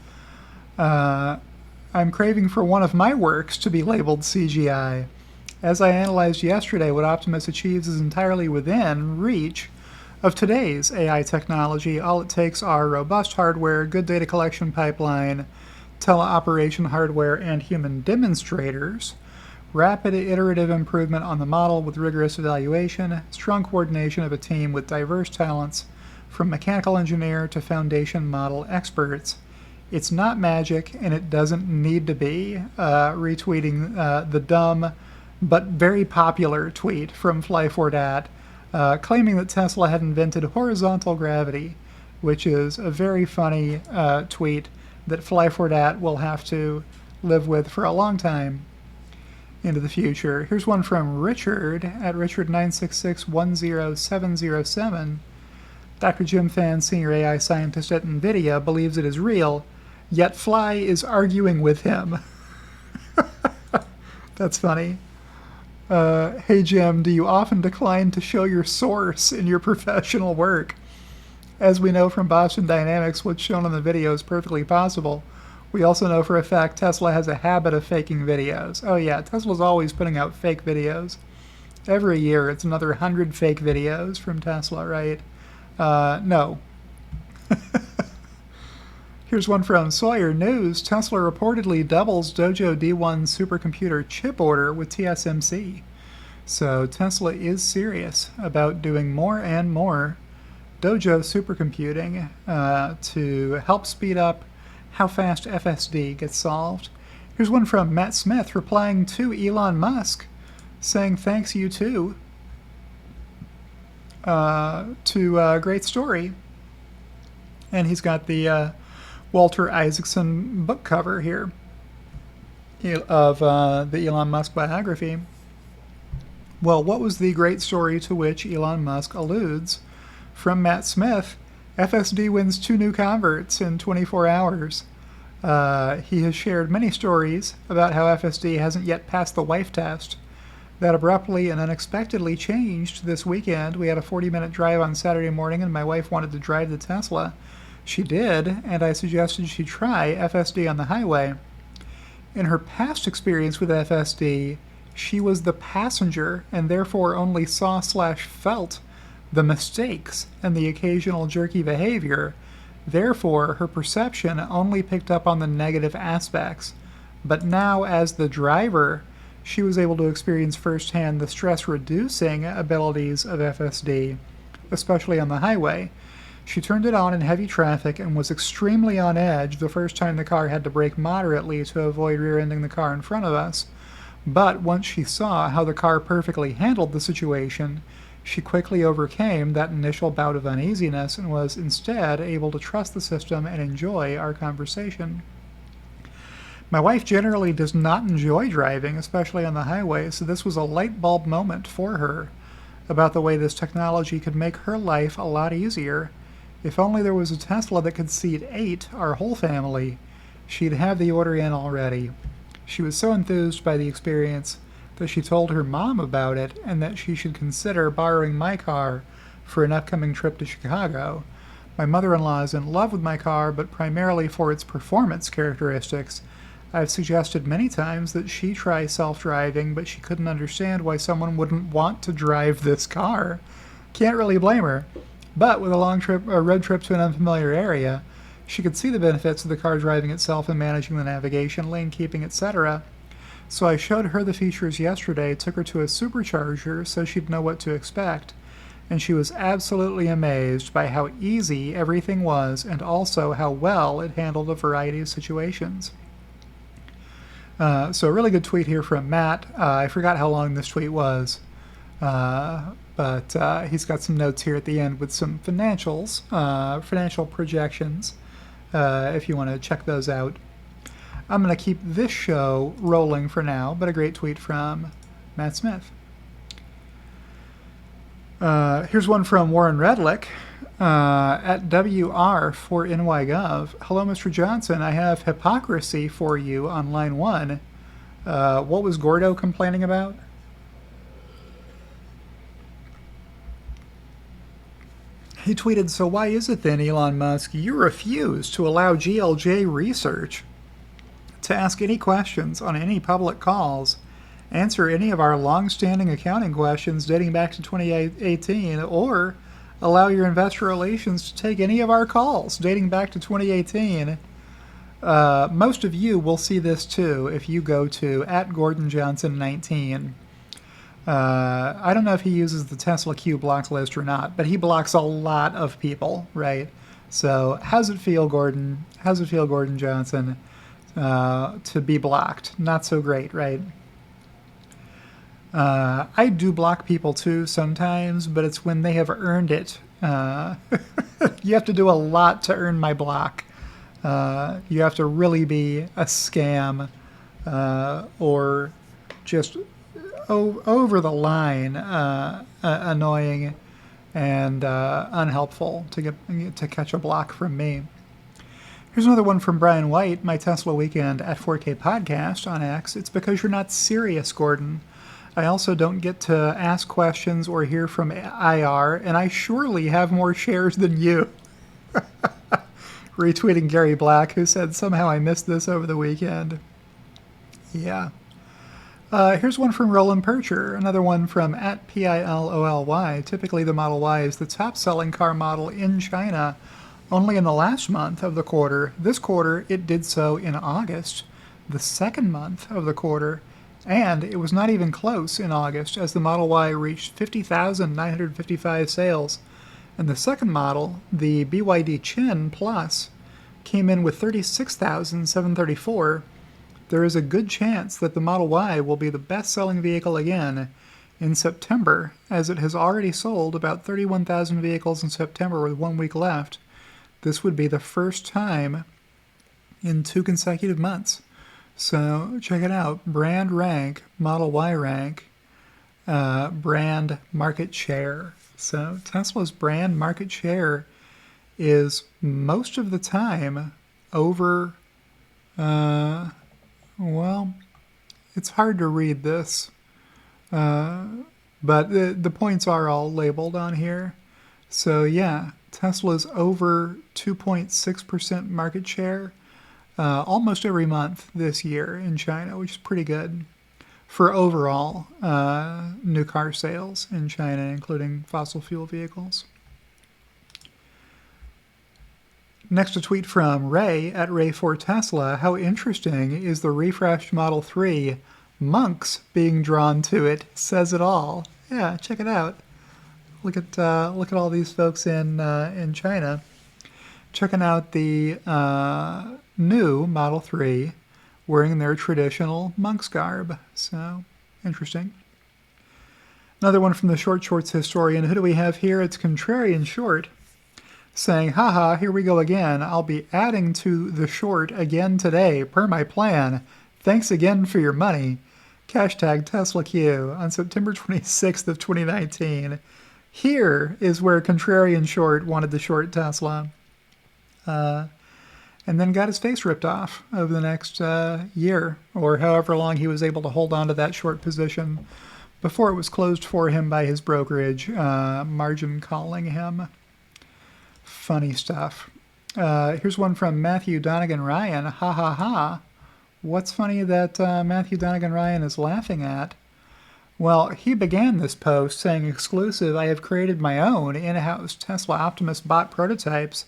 I'm craving for one of my works to be labeled CGI. As I analyzed yesterday, what Optimus achieves is entirely within reach of today's AI technology. All it takes are robust hardware, good data collection pipeline, teleoperation hardware, and human demonstrators, rapid iterative improvement on the model with rigorous evaluation, strong coordination of a team with diverse talents, from mechanical engineer to foundation model experts. It's not magic, and it doesn't need to be. Retweeting the dumb but very popular tweet from Fly4Dat, claiming that Tesla had invented horizontal gravity, which is a very funny tweet that Fly4Dat will have to live with for a long time. into the future. Here's one from Richard at Richard96610707. Dr. Jim Fan, senior AI scientist at NVIDIA, believes it is real, yet Fly is arguing with him. That's funny. Hey Jim, do you often decline to show your source in your professional work? As we know from Boston Dynamics, what's shown on the video is perfectly possible. We also know for a fact Tesla has a habit of faking videos. Oh yeah, Tesla's always putting out fake videos. Every year it's another 100 fake videos from Tesla, right? No. Here's one from Sawyer News. Tesla reportedly doubles Dojo D1 supercomputer chip order with TSMC. So Tesla is serious about doing more and more Dojo supercomputing to help speed up how fast FSD gets solved. Here's one from Matt Smith replying to Elon Musk, saying thanks you too. Great story. And he's got the Walter Isaacson book cover here of the Elon Musk biography. Well, what was the great story to which Elon Musk alludes? From Matt Smith, FSD wins 2 new converts in 24 hours. He has shared many stories about how FSD hasn't yet passed the wife test. That abruptly and unexpectedly changed this weekend. We had a 40-minute drive on Saturday morning and my wife wanted to drive the Tesla. She did, and I suggested she try FSD on the highway. In her past experience with FSD, she was the passenger and therefore only saw/felt the mistakes and the occasional jerky behavior. Therefore, her perception only picked up on the negative aspects. But now, as the driver, she was able to experience firsthand the stress-reducing abilities of FSD, especially on the highway. She turned it on in heavy traffic and was extremely on edge the first time the car had to brake moderately to avoid rear-ending the car in front of us. But once she saw how the car perfectly handled the situation, she quickly overcame that initial bout of uneasiness and was instead able to trust the system and enjoy our conversation. My wife generally does not enjoy driving, especially on the highway, so this was a light bulb moment for her about the way this technology could make her life a lot easier. If only there was a Tesla that could seat 8, our whole family, she'd have the order in already. She was so enthused by the experience that she told her mom about it and that she should consider borrowing my car for an upcoming trip to Chicago. My mother-in-law is in love with my car, but primarily for its performance characteristics. I've suggested many times that she try self-driving, but she couldn't understand why someone wouldn't want to drive this car. Can't really blame her. But with a road trip to an unfamiliar area, she could see the benefits of the car driving itself and managing the navigation, lane keeping, etc. So I showed her the features yesterday, took her to a supercharger so she'd know what to expect, and she was absolutely amazed by how easy everything was and also how well it handled a variety of situations. So a really good tweet here from Matt. I forgot how long this tweet was. But he's got some notes here at the end with some financials, financial projections, if you want to check those out. I'm going to keep this show rolling for now, but a great tweet from Matt Smith. Here's one from Warren Redlick at WR for NYGov. Hello, Mr. Johnson. I have hypocrisy for you on line 1. What was Gordo complaining about? He tweeted, so why is it then, Elon Musk, you refuse to allow GLJ Research to ask any questions on any public calls, answer any of our long-standing accounting questions dating back to 2018, or allow your investor relations to take any of our calls dating back to 2018? Most of you will see this too if you go to @GordonJohnson19. I don't know if he uses the Tesla Q block list or not, but he blocks a lot of people, right? So how's it feel, Gordon? How's it feel, Gordon Johnson, to be blocked? Not so great, right? I do block people too sometimes, but it's when they have earned it. You have to do a lot to earn my block. You have to really be a scam or just over the line annoying and unhelpful to catch a block from me. Here's another one from Brian White, my Tesla Weekend at 4K podcast on X. It's because you're not serious, Gordon. I also don't get to ask questions or hear from IR, and I surely have more shares than you. Retweeting Gary Black, who said, somehow I missed this over the weekend. Yeah. Here's one from Roland Percher, another one from at PILOLY. Typically the Model Y is the top-selling car model in China only in the last month of the quarter. This quarter, it did so in August, the second month of the quarter, and it was not even close in August, as the Model Y reached 50,955 sales. And the second model, the BYD Chin Plus, came in with 36,734. There is a good chance that the Model Y will be the best-selling vehicle again in September, as it has already sold about 31,000 vehicles in September with 1 week left. This would be the first time in 2 consecutive months. So check it out. Brand rank, Model Y rank, brand market share. So Tesla's brand market share is most of the time over, well, it's hard to read this, but the points are all labeled on here. So yeah, Tesla's over 2.6% market share almost every month this year in China, which is pretty good for overall new car sales in China, including fossil fuel vehicles. Next, a tweet from Ray at Ray4Tesla. How interesting is the refreshed Model 3? Monks being drawn to it says it all. Yeah, check it out. Look at all these folks in China checking out the new Model 3 wearing their traditional monk's garb. So interesting. Another one from the Short Shorts historian. Who do we have here? It's Contrarian Short saying, haha, here we go again. I'll be adding to the short again today, per my plan. Thanks again for your money. Hashtag TeslaQ on September 26th of 2019. Here is where Contrarian Short wanted to short Tesla. And then got his face ripped off over the next year, or however long he was able to hold on to that short position before it was closed for him by his brokerage, margin calling him. Funny stuff. Here's one from Matthew Donegan Ryan. Ha ha ha. What's funny that Matthew Donegan Ryan is laughing at? Well, he began this post saying, exclusive, I have created my own in-house Tesla Optimus bot prototypes.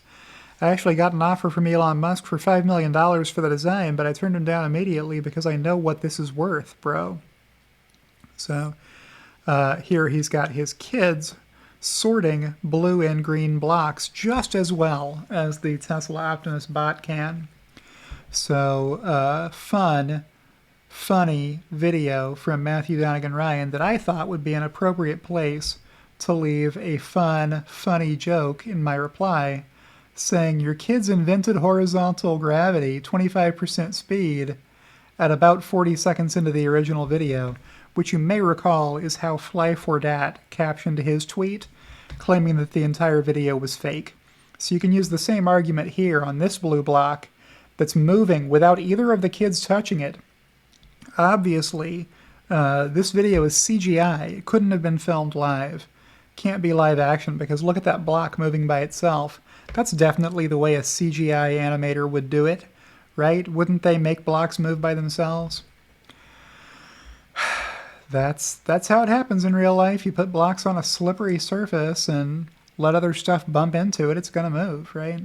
I actually got an offer from Elon Musk for $5 million for the design, but I turned him down immediately because I know what this is worth, bro. So here he's got his kids sorting blue and green blocks just as well as the Tesla Optimus bot can. So funny video from Matthew Donegan Ryan that I thought would be an appropriate place to leave a funny joke in my reply, saying your kids invented horizontal gravity, 25% speed, at about 40 seconds into the original video, which you may recall is how Fly4Dat captioned his tweet, claiming that the entire video was fake. So you can use the same argument here on this blue block that's moving without either of the kids touching it. Obviously, this video is CGI. It couldn't have been filmed live. Can't be live action because look at that block moving by itself. That's definitely the way a CGI animator would do it, right? Wouldn't they make blocks move by themselves? That's how it happens in real life. You put blocks on a slippery surface and let other stuff bump into it, it's going to move, right?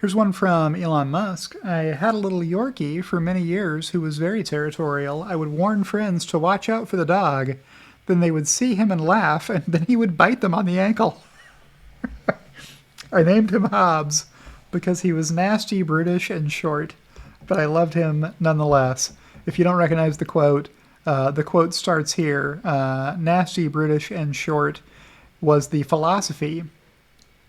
Here's one from Elon Musk. I had a little Yorkie for many years who was very territorial. I would warn friends to watch out for the dog. Then they would see him and laugh, and then he would bite them on the ankle. I named him Hobbs because he was nasty, brutish, and short, but I loved him nonetheless. If you don't recognize the quote starts here. Nasty, brutish, and short was the philosophy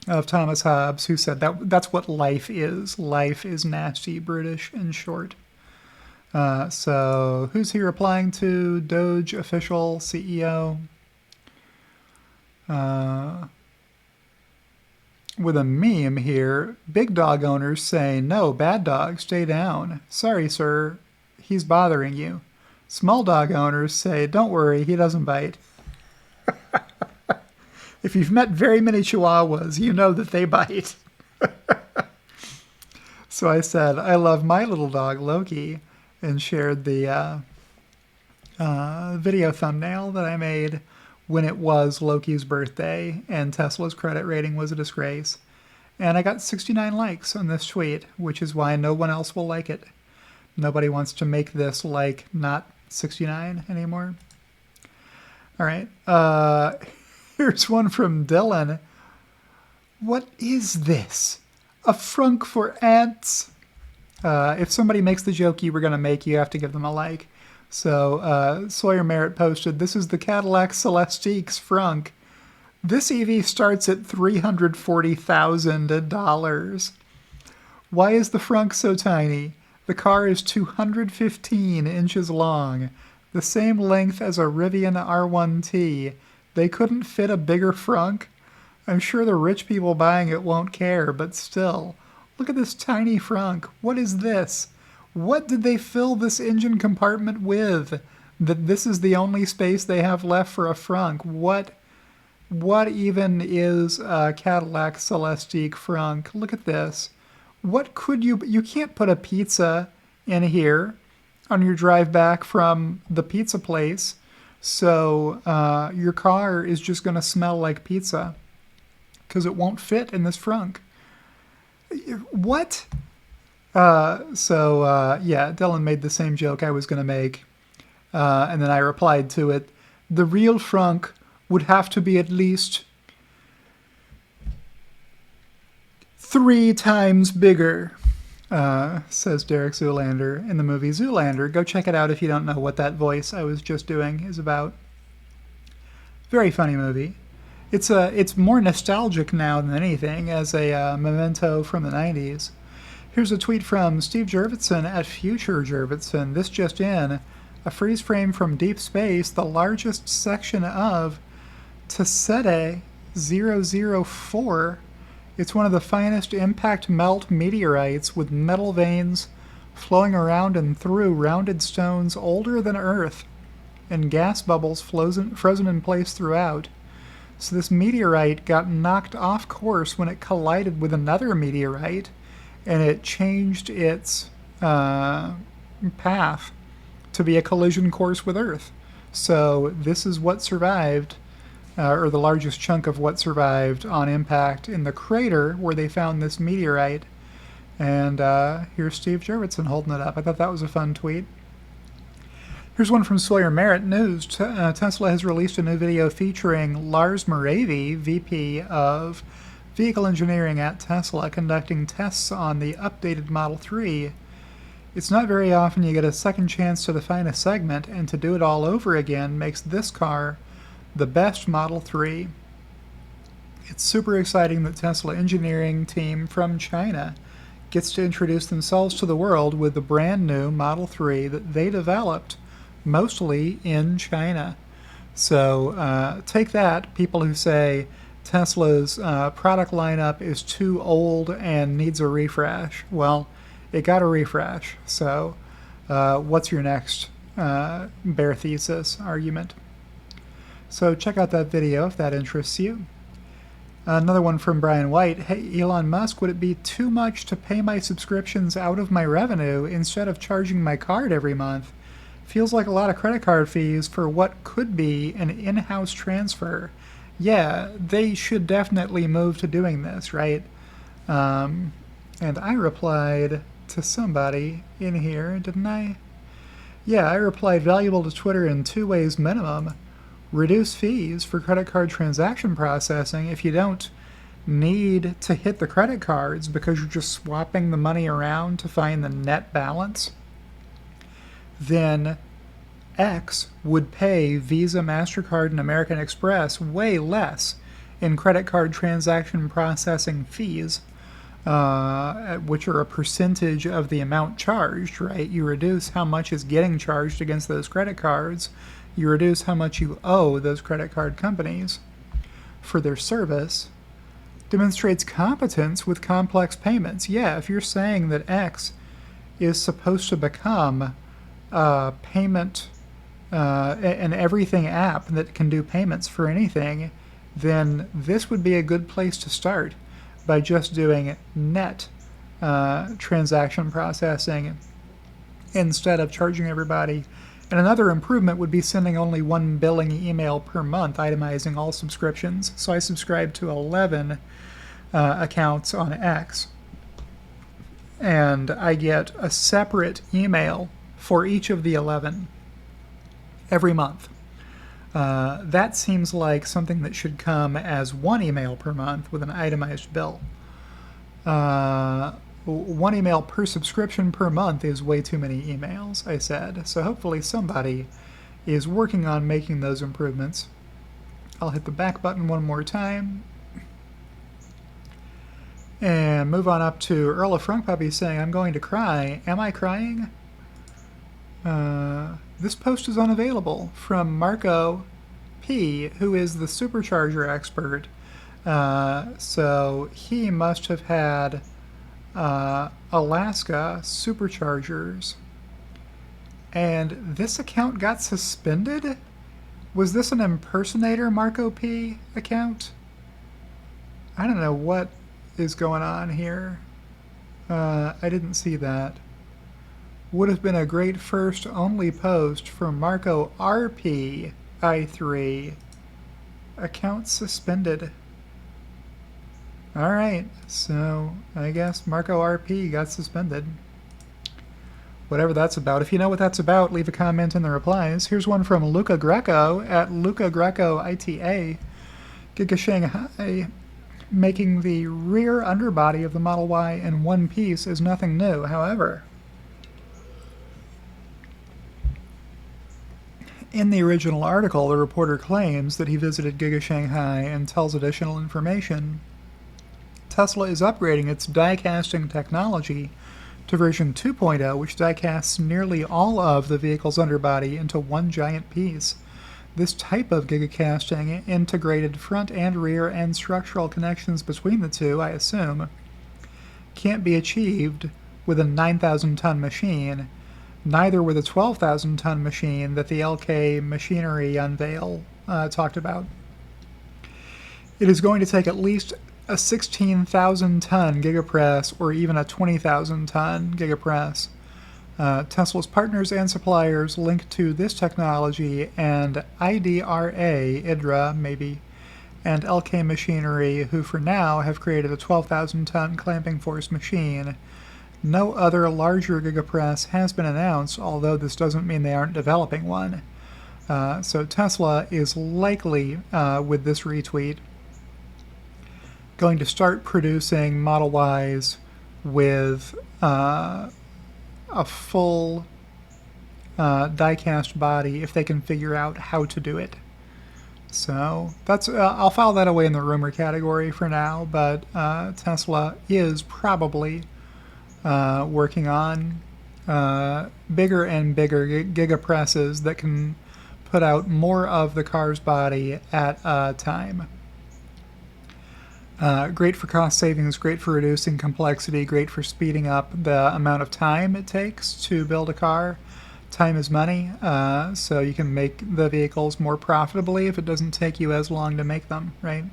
of Thomas Hobbes, who said that's what life is. Life is nasty, brutish, and short. So who's he replying to? Doge official CEO. With a meme here, big dog owners say, no, bad dog, stay down. Sorry, sir, he's bothering you. Small dog owners say, don't worry, he doesn't bite. If you've met very many Chihuahuas, you know that they bite. So I said, I love my little dog, Loki, and shared the video thumbnail that I made when it was Loki's birthday and Tesla's credit rating was a disgrace. And I got 69 likes on this tweet, which is why no one else will like it. Nobody wants to make this like not 69 anymore. All right. Here's one from Dylan. What is this? A frunk for ants? If somebody makes the joke you were going to make, you have to give them a like. So Sawyer Merritt posted, this is the Cadillac Celestique's frunk. This EV starts at $340,000. Why is the frunk so tiny? The car is 215 inches long, the same length as a Rivian R1T. They couldn't fit a bigger frunk? I'm sure the rich people buying it won't care, but still. Look at this tiny frunk. What is this? What did they fill this engine compartment with? That this is the only space they have left for a frunk. What even is a Cadillac Celestique frunk? Look at this. What could you can't put a pizza in here on your drive back from the pizza place. So your car is just going to smell like pizza because it won't fit in this frunk. What? Yeah, Dylan made the same joke I was going to make. And then I replied to it. The real frunk would have to be at least 3 times bigger, says Derek Zoolander in the movie Zoolander. Go check it out if you don't know what that voice I was just doing is about. Very funny movie. It's more nostalgic now than anything as a memento from the 90s. Here's a tweet from Steve Jurvetson at Future Jurvetson. This just in. A freeze frame from deep space, the largest section of TSLA 004. It's one of the finest impact melt meteorites with metal veins flowing around and through rounded stones older than Earth and gas bubbles frozen in place throughout. So this meteorite got knocked off course when it collided with another meteorite, and it changed its path to be a collision course with Earth. So this is what survived, or the largest chunk of what survived on impact in the crater where they found this meteorite. And here's Steve Jurvetson holding it up. I thought that was a fun tweet. Here's one from Sawyer Merritt News. Tesla has released a new video featuring Lars Moravy, VP of Vehicle Engineering at Tesla, conducting tests on the updated Model 3. It's not very often you get a second chance to define a segment, and to do it all over again makes this car the best Model 3. It's super exciting that Tesla engineering team from China gets to introduce themselves to the world with the brand new Model 3 that they developed mostly in China. So take that, people who say Tesla's product lineup is too old and needs a refresh. Well, it got a refresh. So what's your next bare thesis argument? So check out that video if that interests you. Another one from Brian White. Hey, Elon Musk, would it be too much to pay my subscriptions out of my revenue instead of charging my card every month? Feels like a lot of credit card fees for what could be an in-house transfer. Yeah, they should definitely move to doing this, right? And I replied to somebody in here, didn't I? Yeah, I replied valuable to Twitter in 2 ways minimum. Reduce fees for credit card transaction processing if you don't need to hit the credit cards because you're just swapping the money around to find the net balance. Then X would pay Visa, MasterCard, and American Express way less in credit card transaction processing fees. which are a percentage of the amount charged, right? You reduce how much is getting charged against those credit cards. You reduce how much you owe those credit card companies for their service. Demonstrates competence with complex payments. Yeah, if you're saying that X is supposed to become a payment, an everything app that can do payments for anything, then this would be a good place to start by just doing net transaction processing instead of charging everybody. And another improvement would be sending only one billing email per month, itemizing all subscriptions. So I subscribe to 11 accounts on X, and I get a separate email for each of the 11 every month. That seems like something that should come as one email per month with an itemized bill. One email per subscription per month is way too many emails, I said. So hopefully somebody is working on making those improvements. I'll hit the back button one more time. And move on up to Earl of Frunkpuppy saying, I'm going to cry. Am I crying? This post is unavailable from Marco P., who is the supercharger expert. So he must have had Alaska superchargers. And this account got suspended? Was this an impersonator Marco P. account? I don't know what is going on here. I didn't see that. Would have been a great first only post from Marco RP I3. Account suspended. Alright, so I guess Marco RP got suspended. Whatever that's about. If you know what that's about, leave a comment in the replies. Here's one from Luca Greco at Luca Greco ITA. Giga Shanghai. Making the rear underbody of the Model Y in one piece is nothing new. However, in the original article, the reporter claims that he visited Giga Shanghai and tells additional information. Tesla is upgrading its die-casting technology to version 2.0, which die-casts nearly all of the vehicle's underbody into one giant piece. This type of gigacasting integrated front and rear and structural connections between the two, I assume, can't be achieved with a 9,000-ton machine, neither with a 12,000-ton machine that the LK machinery unveil talked about. It is going to take at least a 16,000-ton gigapress or even a 20,000-ton gigapress. Tesla's partners and suppliers linked to this technology and IDRA, maybe, and LK Machinery, who for now have created a 12,000-ton clamping force machine. No other larger gigapress has been announced, although this doesn't mean they aren't developing one. So Tesla is likely, with this retweet, going to start producing Model Ys with a full die-cast body if they can figure out how to do it. So that's I'll file that away in the rumor category for now, but Tesla is probably working on bigger and bigger gigapresses that can put out more of the car's body at a time. Great for cost savings, great for reducing complexity, great for speeding up the amount of time it takes to build a car. Time is money, so you can make the vehicles more profitably if it doesn't take you as long to make them, right?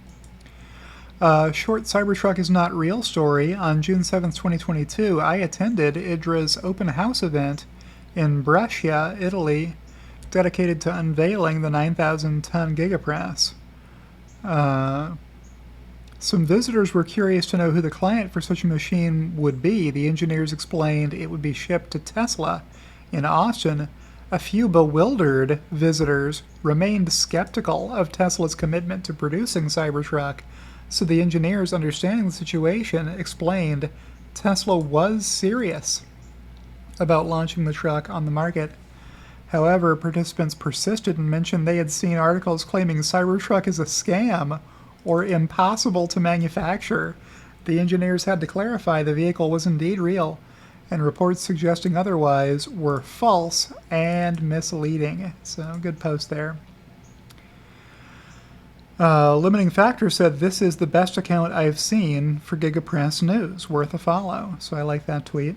Short Cybertruck is not real story. On June 7th, 2022, I attended IDRA's open house event in Brescia, Italy, dedicated to unveiling the 9,000-ton gigapress. Some visitors were curious to know who the client for such a machine would be. The engineers explained it would be shipped to Tesla in Austin. A few bewildered visitors remained skeptical of Tesla's commitment to producing Cybertruck, so the engineers, understanding the situation, explained Tesla was serious about launching the truck on the market. However, participants persisted and mentioned they had seen articles claiming Cybertruck is a scam or impossible to manufacture. The engineers had to clarify the vehicle was indeed real, and reports suggesting otherwise were false and misleading. So, good post there. Limiting Factor said, "This is the best account I've seen for GigaPress News. Worth a follow." So I like that tweet.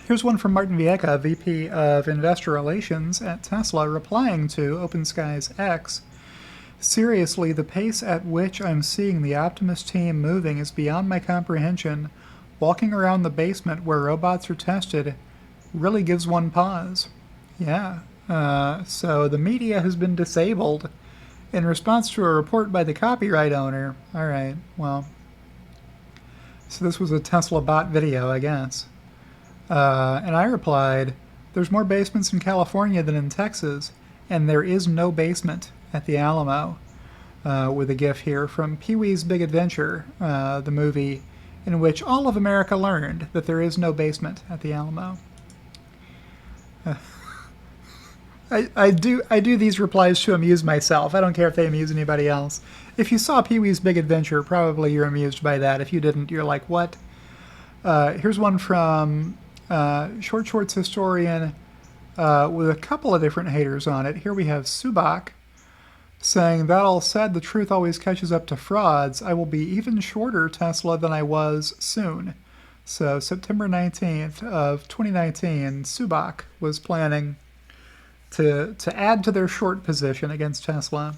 Here's one from Martin Vieca, VP of Investor Relations at Tesla, replying to OpenSky's X. "Seriously, the pace at which I'm seeing the Optimus team moving is beyond my comprehension. Walking around the basement where robots are tested really gives one pause." Yeah. So the media has been disabled in response to a report by the copyright owner. All right, well. So this was a Tesla bot video, I guess. And I replied, "There's more basements in California than in Texas, and there is no basement at the Alamo," with a gif here from Pee-wee's Big Adventure, the movie in which all of America learned that there is no basement at the Alamo. I do these replies to amuse myself. I don't care if they amuse anybody else. If you saw Pee-wee's Big Adventure, probably you're amused by that. If you didn't, you're like, what? Here's one from Short Shorts Historian with a couple of different haters on it. Here we have Subak saying, "That all said, the truth always catches up to frauds. I will be even shorter Tesla than I was soon." So September 19th of 2019, Subak was planning to add to their short position against Tesla.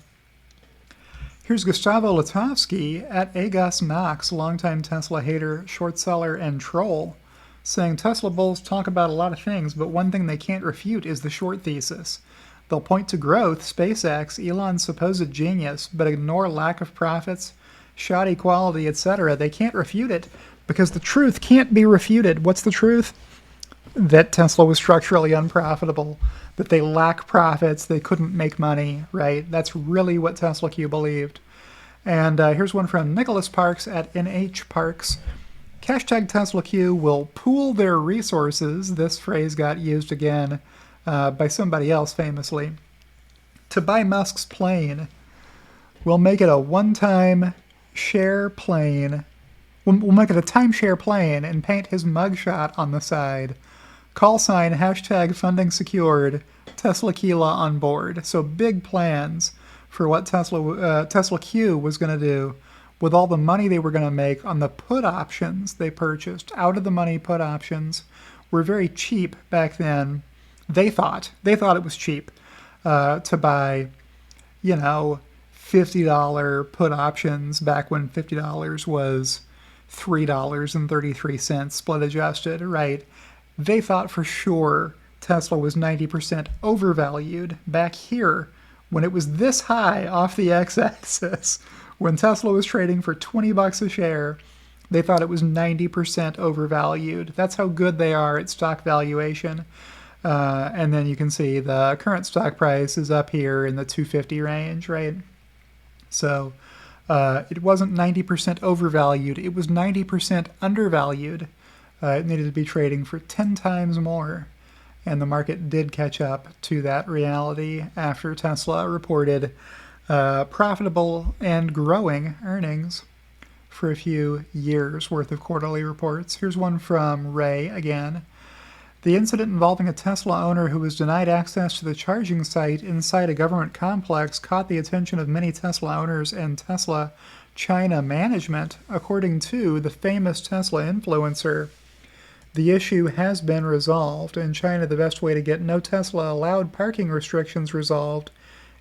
Here's Gustavo Latovsky at Agos Knox, longtime Tesla hater, short seller, and troll, saying, "Tesla bulls talk about a lot of things, but one thing they can't refute is the short thesis. They'll point to growth, SpaceX, Elon's supposed genius, but ignore lack of profits, shoddy quality, etc. They can't refute it because the truth can't be refuted." What's the truth? That Tesla was structurally unprofitable, that they lack profits, they couldn't make money, right? That's really what Tesla Q believed. And here's one from Nicholas Parks at NH Parks. "Hashtag Tesla Q will pool their resources," this phrase got used again by somebody else famously, "to buy Musk's plane. We'll make it a one-time share plane. We'll make it a timeshare plane and paint his mugshot on the side. Call sign hashtag funding secured. Tesla Kila on board." So big plans for what Tesla Q was going to do with all the money they were going to make on the put options they purchased. Out of the money put options were very cheap back then. They thought it was cheap to buy, $50 put options back when $50 was $3.33 split adjusted, right? They thought for sure Tesla was 90% overvalued back here when it was this high off the x-axis. When Tesla was trading for $20 a share, they thought it was 90% overvalued. That's how good they are at stock valuation. And then you can see the current stock price is up here in the 250 range, right? So it wasn't 90% overvalued. It was 90% undervalued. It needed to be trading for 10 times more. And the market did catch up to that reality after Tesla reported profitable and growing earnings for a few years worth of quarterly reports. Here's one from Ray again. "The incident involving a Tesla owner who was denied access to the charging site inside a government complex caught the attention of many Tesla owners and Tesla China management, according to the famous Tesla influencer. The issue has been resolved. In China, the best way to get no Tesla allowed parking restrictions resolved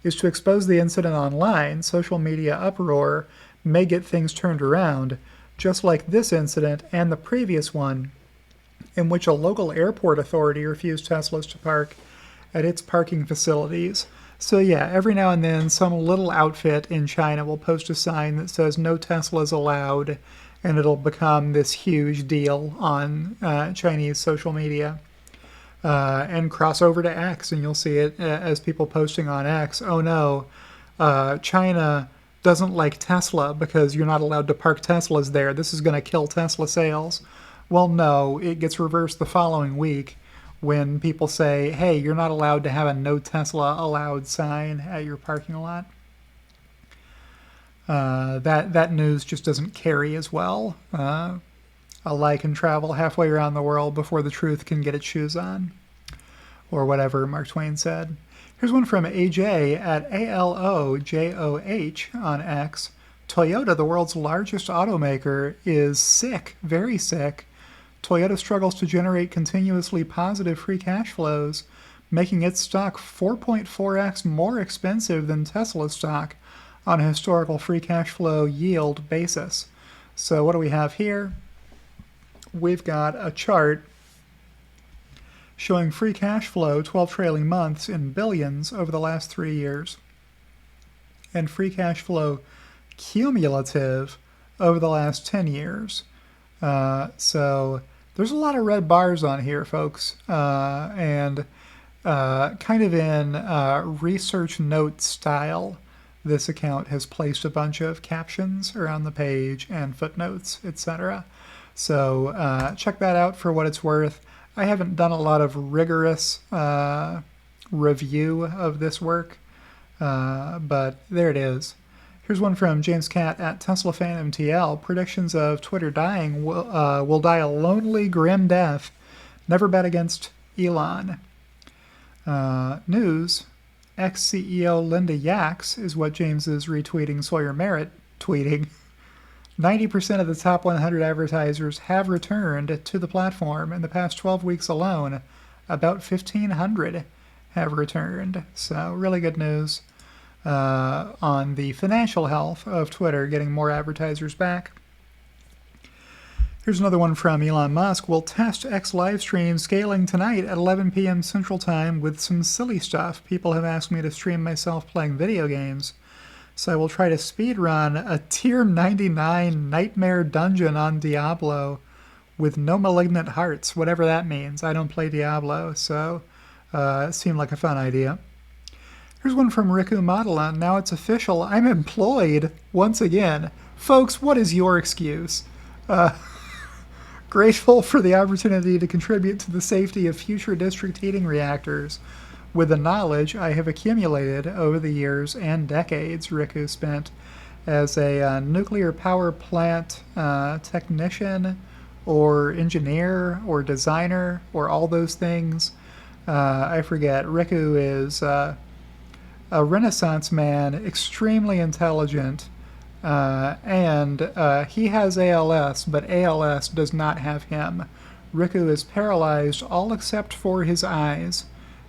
is to expose the incident online. Social media uproar may get things turned around, just like this incident and the previous one, in which a local airport authority refused Teslas to park at its parking facilities." So yeah, every now and then some little outfit in China will post a sign that says no Teslas allowed, and it'll become this huge deal on Chinese social media. And cross over to X, and you'll see it as people posting on X, "Oh no, China doesn't like Tesla because you're not allowed to park Teslas there. This is going to kill Tesla sales." Well, no, it gets reversed the following week when people say, "Hey, you're not allowed to have a no Tesla allowed sign at your parking lot." That news just doesn't carry as well. A lie can travel halfway around the world before the truth can get its shoes on, or whatever Mark Twain said. Here's one from AJ at ALOJOH on X. Toyota, the world's largest automaker, is sick, very sick. Toyota struggles to generate continuously positive free cash flows, making its stock 4.4x more expensive than Tesla stock on a historical free cash flow yield basis. So what do we have here? We've got a chart showing free cash flow 12 trailing months in billions over the last 3 years, and free cash flow cumulative over the last 10 years. So there's a lot of red bars on here, folks, and kind of in research note style, this account has placed a bunch of captions around the page and footnotes, etc. So check that out for what it's worth. I haven't done a lot of rigorous review of this work, but there it is. Here's one from James Catt at Tesla Fan MTL. Predictions of Twitter dying will die a lonely, grim death. Never bet against Elon. News. Ex-CEO Linda Yaks is what James is retweeting Sawyer Merritt tweeting. 90% of the top 100 advertisers have returned to the platform in the past 12 weeks alone. About 1,500 have returned. So really good news on the financial health of Twitter, getting more advertisers back. Here's another one from Elon Musk. We'll test X livestream scaling tonight at 11 p.m. Central Time with some silly stuff. People have asked me to stream myself playing video games, so I will try to speedrun a tier 99 nightmare dungeon on Diablo with no malignant hearts, whatever that means. I don't play Diablo, so it seemed like a fun idea. Here's one from Riku Modela. Now it's official. I'm employed once again. Folks, what is your excuse? Grateful for the opportunity to contribute to the safety of future district heating reactors with the knowledge I have accumulated over the years and decades Riku spent as a nuclear power plant technician or engineer or designer or all those things. I forget. Riku is a Renaissance man, extremely intelligent, and he has ALS, but ALS does not have him. Riku is paralyzed all except for his eyes,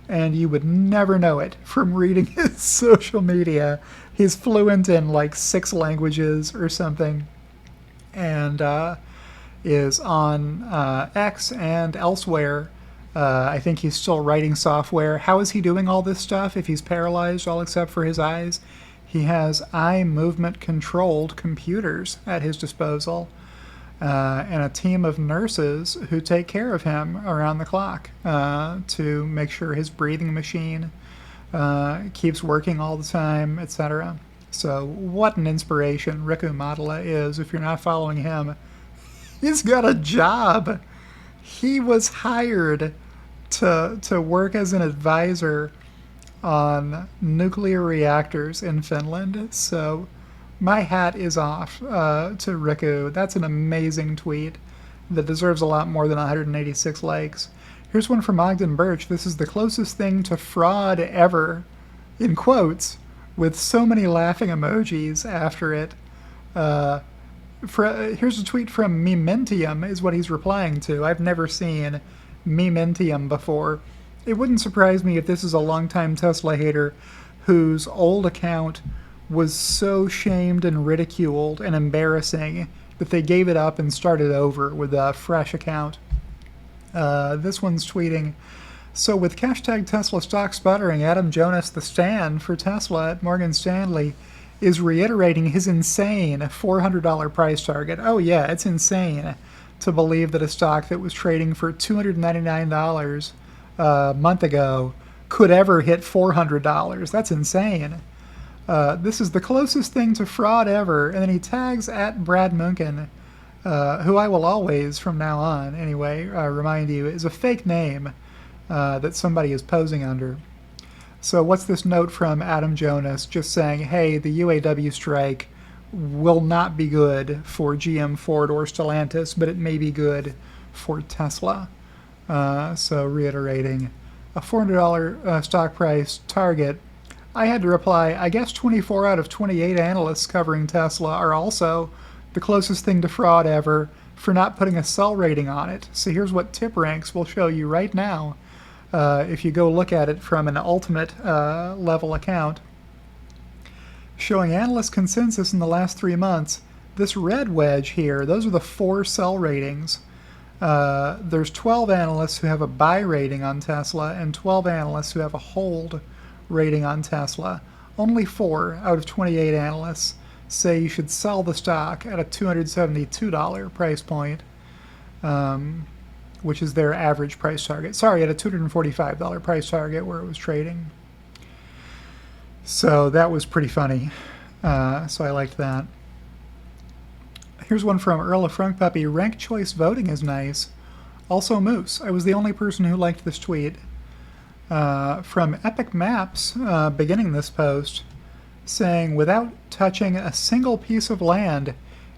and you would never know it from reading his social media. He's fluent in like 6 languages or something, and is on X and elsewhere. I think he's still writing software. How is he doing all this stuff if he's paralyzed all except for his eyes? He has eye movement controlled computers at his disposal, and a team of nurses who take care of him around the clock to make sure his breathing machine keeps working all the time, etc. So what an inspiration Riku Modela is. If you're not following him, he's got a job. He was hired to work as an advisor on nuclear reactors in Finland. So my hat is off to Riku. That's an amazing tweet that deserves a lot more than 186 likes. Here's one from Ogden Birch. This is the closest thing to fraud ever, in quotes, with so many laughing emojis after it. Here's a tweet from Mementium is what he's replying to. I've never seen Mementium before. It wouldn't surprise me if this is a longtime Tesla hater whose old account was so shamed and ridiculed and embarrassing that they gave it up and started over with a fresh account. This one's tweeting, so with hashtag Tesla stock sputtering, Adam Jonas, the stand for Tesla at Morgan Stanley, is reiterating his insane $400 price target. Oh yeah, it's insane to believe that a stock that was trading for $299 a month ago could ever hit $400. That's insane. This is the closest thing to fraud ever. And then he tags at Brad Munkin, who I will always, from now on anyway, remind you is a fake name that somebody is posing under. So what's this note from Adam Jonas just saying, hey, the UAW strike will not be good for GM, Ford, or Stellantis, but it may be good for Tesla. So reiterating, a $400 stock price target. I had to reply, I guess 24 out of 28 analysts covering Tesla are also the closest thing to fraud ever for not putting a sell rating on it. So here's what TipRanks will show you right now. If you go look at it from an ultimate level account, showing analyst consensus in the last 3 months, this red wedge here, those are the 4 sell ratings. There's 12 analysts who have a buy rating on Tesla and 12 analysts who have a hold rating on Tesla. Only 4 out of 28 analysts say you should sell the stock at a $272 price point, which is their average price target. Sorry, at a $245 price target where it was trading. So that was pretty funny. So I liked that. Here's one from Earl of Frunkpuppy. Rank choice voting is nice. Also Moose. I was the only person who liked this tweet. From Epic Maps, beginning this post, saying, without touching a single piece of land,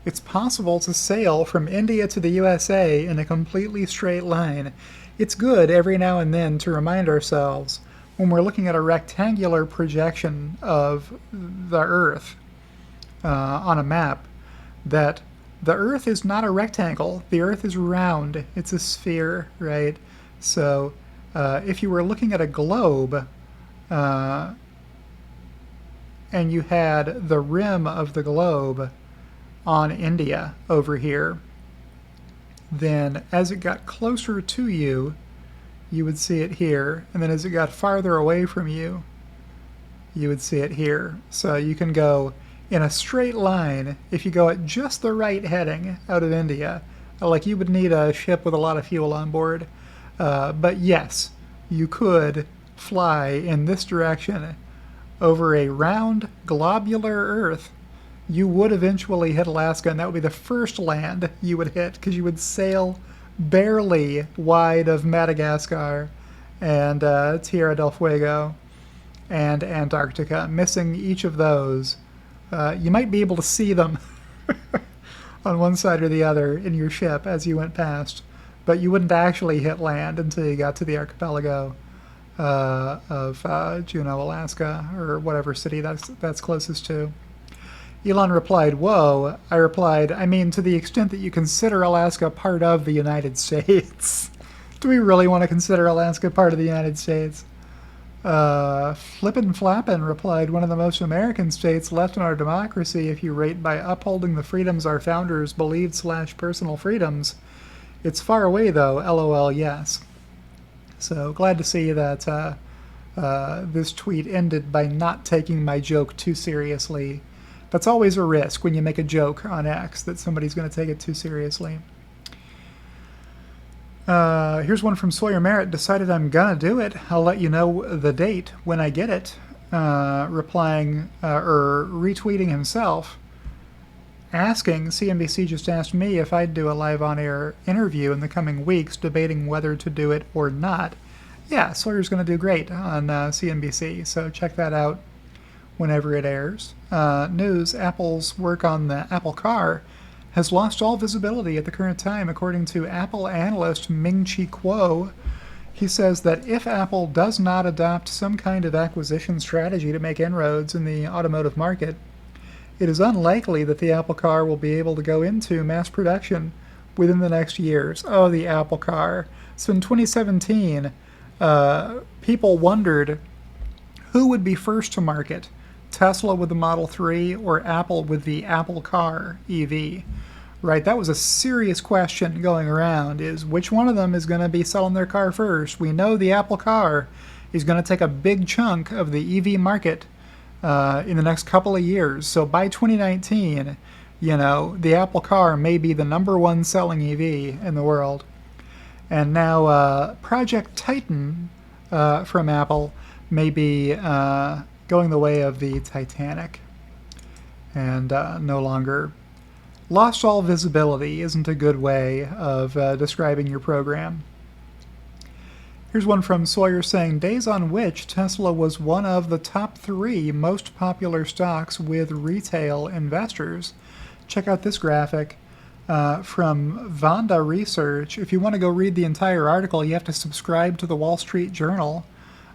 it's possible to sail from India to the USA in a completely straight line. It's good every now and then to remind ourselves, when we're looking at a rectangular projection of the Earth on a map, that the Earth is not a rectangle. The Earth is round. It's a sphere, right? So if you were looking at a globe and you had the rim of the globe on India over here, then as it got closer to you, you would see it here, and then as it got farther away from you, you would see it here. So you can go in a straight line if you go at just the right heading out of India. Like, you would need a ship with a lot of fuel on board. But yes, you could fly in this direction over a round, globular Earth. You would eventually hit Alaska, and that would be the first land you would hit, because you would sail barely wide of Madagascar and Tierra del Fuego and Antarctica. Missing each of those, you might be able to see them on one side or the other in your ship as you went past, but you wouldn't actually hit land until you got to the archipelago of Juneau, Alaska, or whatever city that's closest to. Elon replied, whoa. I replied, I mean, to the extent that you consider Alaska part of the United States. Do we really want to consider Alaska part of the United States? Flippin' Flappin' replied, one of the most American states left in our democracy if you rate by upholding the freedoms our founders believed / personal freedoms. It's far away, though. LOL, yes. So glad to see that this tweet ended by not taking my joke too seriously. That's always a risk when you make a joke on X, that somebody's going to take it too seriously. Here's one from Sawyer Merritt. Decided I'm gonna do it. I'll let you know the date when I get it. Replying or retweeting himself, asking, CNBC just asked me if I'd do a live on-air interview in the coming weeks, debating whether to do it or not. Yeah, Sawyer's going to do great on CNBC, so check that out whenever it airs. News, Apple's work on the Apple Car has lost all visibility at the current time, according to Apple analyst Ming-Chi Kuo. He says that if Apple does not adopt some kind of acquisition strategy to make inroads in the automotive market, it is unlikely that the Apple Car will be able to go into mass production within the next years. Oh, the Apple Car. So in 2017, people wondered who would be first to market, Tesla with the Model 3 or Apple with the Apple Car EV. Right, that was a serious question going around, is which one of them is going to be selling their car first? We know the Apple Car is going to take a big chunk of the EV market in the next couple of years. So by 2019, you know, the Apple Car may be the #1 selling EV in the world. And now Project Titan from Apple may be going the way of the Titanic and no longer. Lost all visibility isn't a good way of describing your program. Here's one from Sawyer saying, days on which Tesla was one of the top 3 most popular stocks with retail investors. Check out this graphic from Vonda Research. If you want to go read the entire article, you have to subscribe to the Wall Street Journal,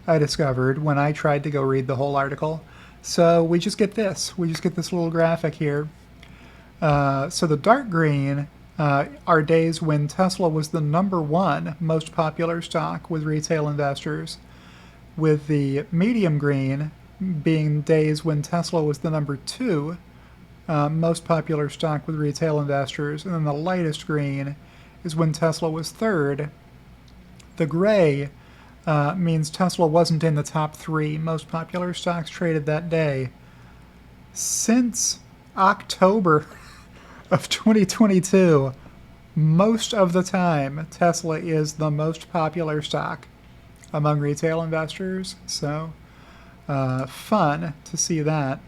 I discovered when I tried to go read the whole article. So we just get this. We just get this little graphic here. So the dark green are days when Tesla was the number 1 most popular stock with retail investors, with the medium green being days when Tesla was the number 2 most popular stock with retail investors, and then the lightest green is when Tesla was 3rd. The gray means Tesla wasn't in the top 3 most popular stocks traded that day. Since October of 2022, most of the time, Tesla is the most popular stock among retail investors. So, fun to see that.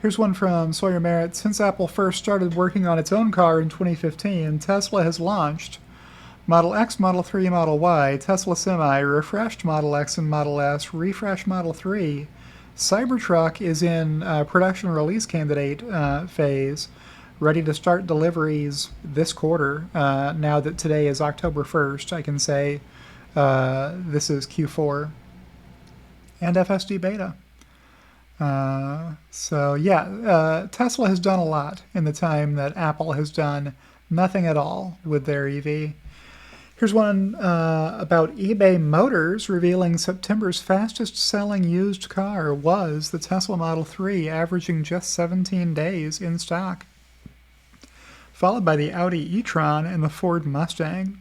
Here's one from Sawyer Merritt. Since Apple first started working on its own car in 2015, Tesla has launched Model X, Model 3, Model Y, Tesla Semi, refreshed Model X and Model S, refreshed Model 3. Cybertruck is in production release candidate phase, ready to start deliveries this quarter. Now that today is October 1st, I can say this is Q4 and FSD beta. So yeah, Tesla has done a lot in the time that Apple has done nothing at all with their EV. Here's one about eBay Motors revealing September's fastest selling used car was the Tesla Model 3, averaging just 17 days in stock, followed by the Audi e-tron and the Ford Mustang,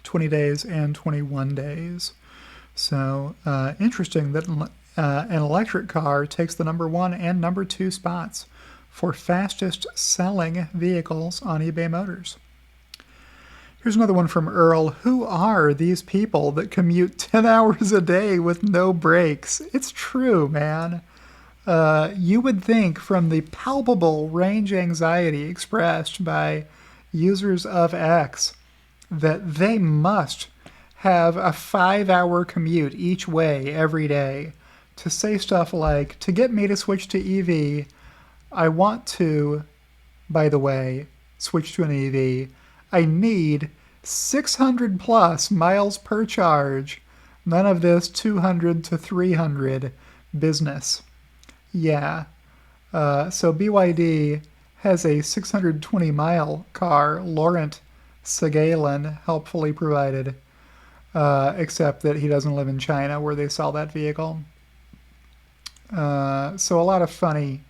20 days and 21 days. So interesting that an electric car takes the number 1 and number 2 spots for fastest selling vehicles on eBay Motors. Here's another one from Earl. Who are these people that commute 10 hours a day with no breaks? It's true, man. You would think from the palpable range anxiety expressed by users of X that they must have a 5-hour commute each way every day to say stuff like, to get me to switch to EV, I want to, by the way, switch to an EV. I need 600 plus miles per charge. None of this 200 to 300 business. Yeah. So BYD has a 620 mile car, Laurent Segalen helpfully provided, except that he doesn't live in China where they sell that vehicle. So a lot of funny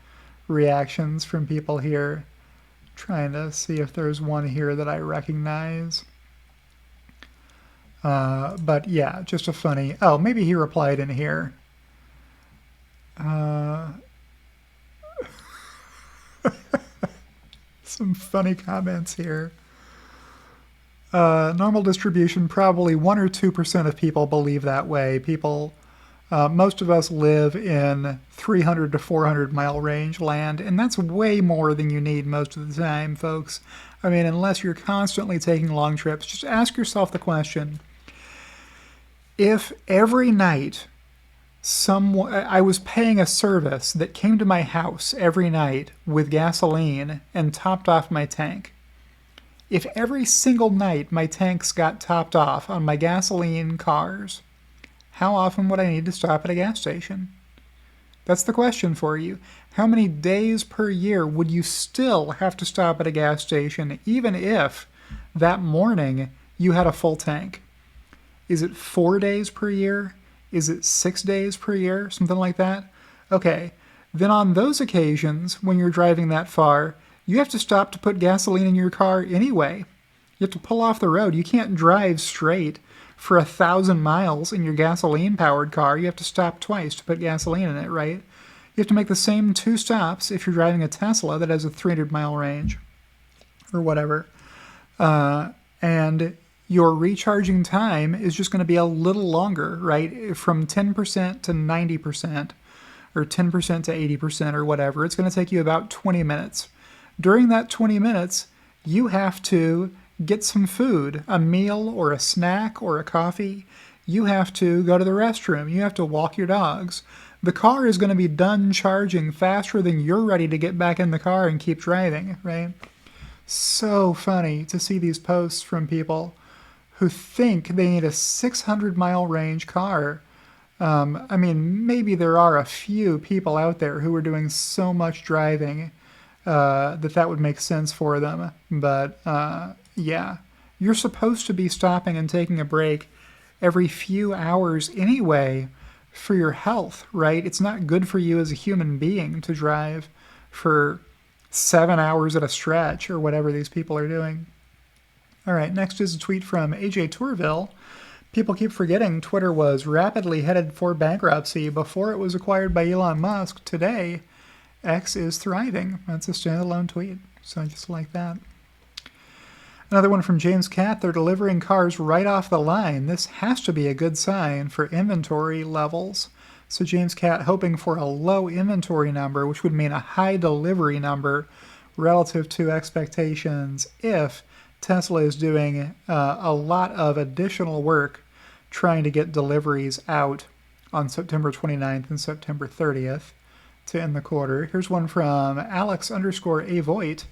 reactions from people here. Trying to see if there's one here that I recognize. But yeah, just a funny... Oh, maybe he replied in here. Some funny comments here. Normal distribution, probably 1 or 2% of people believe that way. Most of us live in 300 to 400 mile range land, and that's way more than you need most of the time, folks. I mean, unless you're constantly taking long trips, just ask yourself the question. If every night I was paying a service that came to my house every night with gasoline and topped off my tank, if every single night my tanks got topped off on my gasoline cars, how often would I need to stop at a gas station? That's the question for you. How many days per year would you still have to stop at a gas station, even if that morning you had a full tank? Is it 4 days per year? Is it 6 days per year? Something like that? Okay. Then on those occasions, when you're driving that far, you have to stop to put gasoline in your car anyway. You have to pull off the road. You can't drive straight for 1,000 miles in your gasoline-powered car. You have to stop twice to put gasoline in it, right? You have to make the same 2 stops if you're driving a Tesla that has a 300-mile range or whatever. And your recharging time is just going to be a little longer, right? From 10% to 90% or 10% to 80% or whatever. It's going to take you about 20 minutes. During that 20 minutes, you have to get some food, a meal or a snack or a coffee, you have to go to the restroom. You have to walk your dogs. The car is going to be done charging faster than you're ready to get back in the car and keep driving, right? So funny to see these posts from people who think they need a 600-mile range car. I mean, maybe there are a few people out there who are doing so much driving that would make sense for them. But yeah, you're supposed to be stopping and taking a break every few hours anyway for your health, right? It's not good for you as a human being to drive for 7 hours at a stretch or whatever these people are doing. All right, next is a tweet from AJ Tourville. People keep forgetting Twitter was rapidly headed for bankruptcy before it was acquired by Elon Musk. Today, X is thriving. That's a standalone tweet, so I just like that. Another one from James Catt. They're delivering cars right off the line. This has to be a good sign for inventory levels. So James Catt hoping for a low inventory number, which would mean a high delivery number relative to expectations if Tesla is doing a lot of additional work trying to get deliveries out on September 29th and September 30th to end the quarter. Here's one from Alex_Avoit.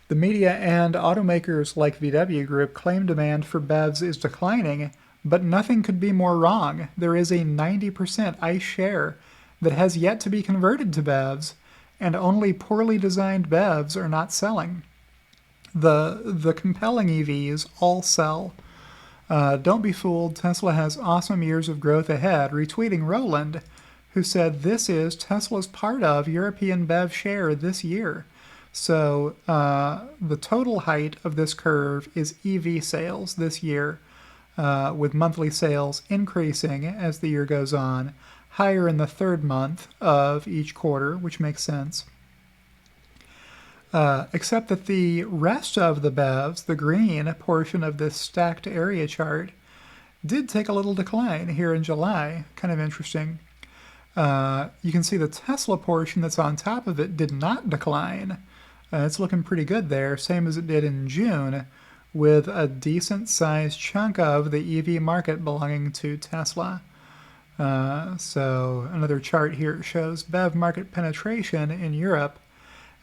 The media and automakers like VW Group claim demand for BEVs is declining, but nothing could be more wrong. There is a 90% ICE share that has yet to be converted to BEVs, and only poorly designed BEVs are not selling. The compelling EVs all sell. Don't be fooled. Tesla has awesome years of growth ahead. Retweeting Roland, who said this is Tesla's part of European BEV share this year. So the total height of this curve is EV sales this year, with monthly sales increasing as the year goes on, higher in the third month of each quarter, which makes sense. Except that the rest of the BEVs, the green portion of this stacked area chart, did take a little decline here in July. Kind of interesting. You can see the Tesla portion that's on top of it did not decline. It's looking pretty good there, same as it did in June, with a decent-sized chunk of the EV market belonging to Tesla. So another chart here shows BEV market penetration in Europe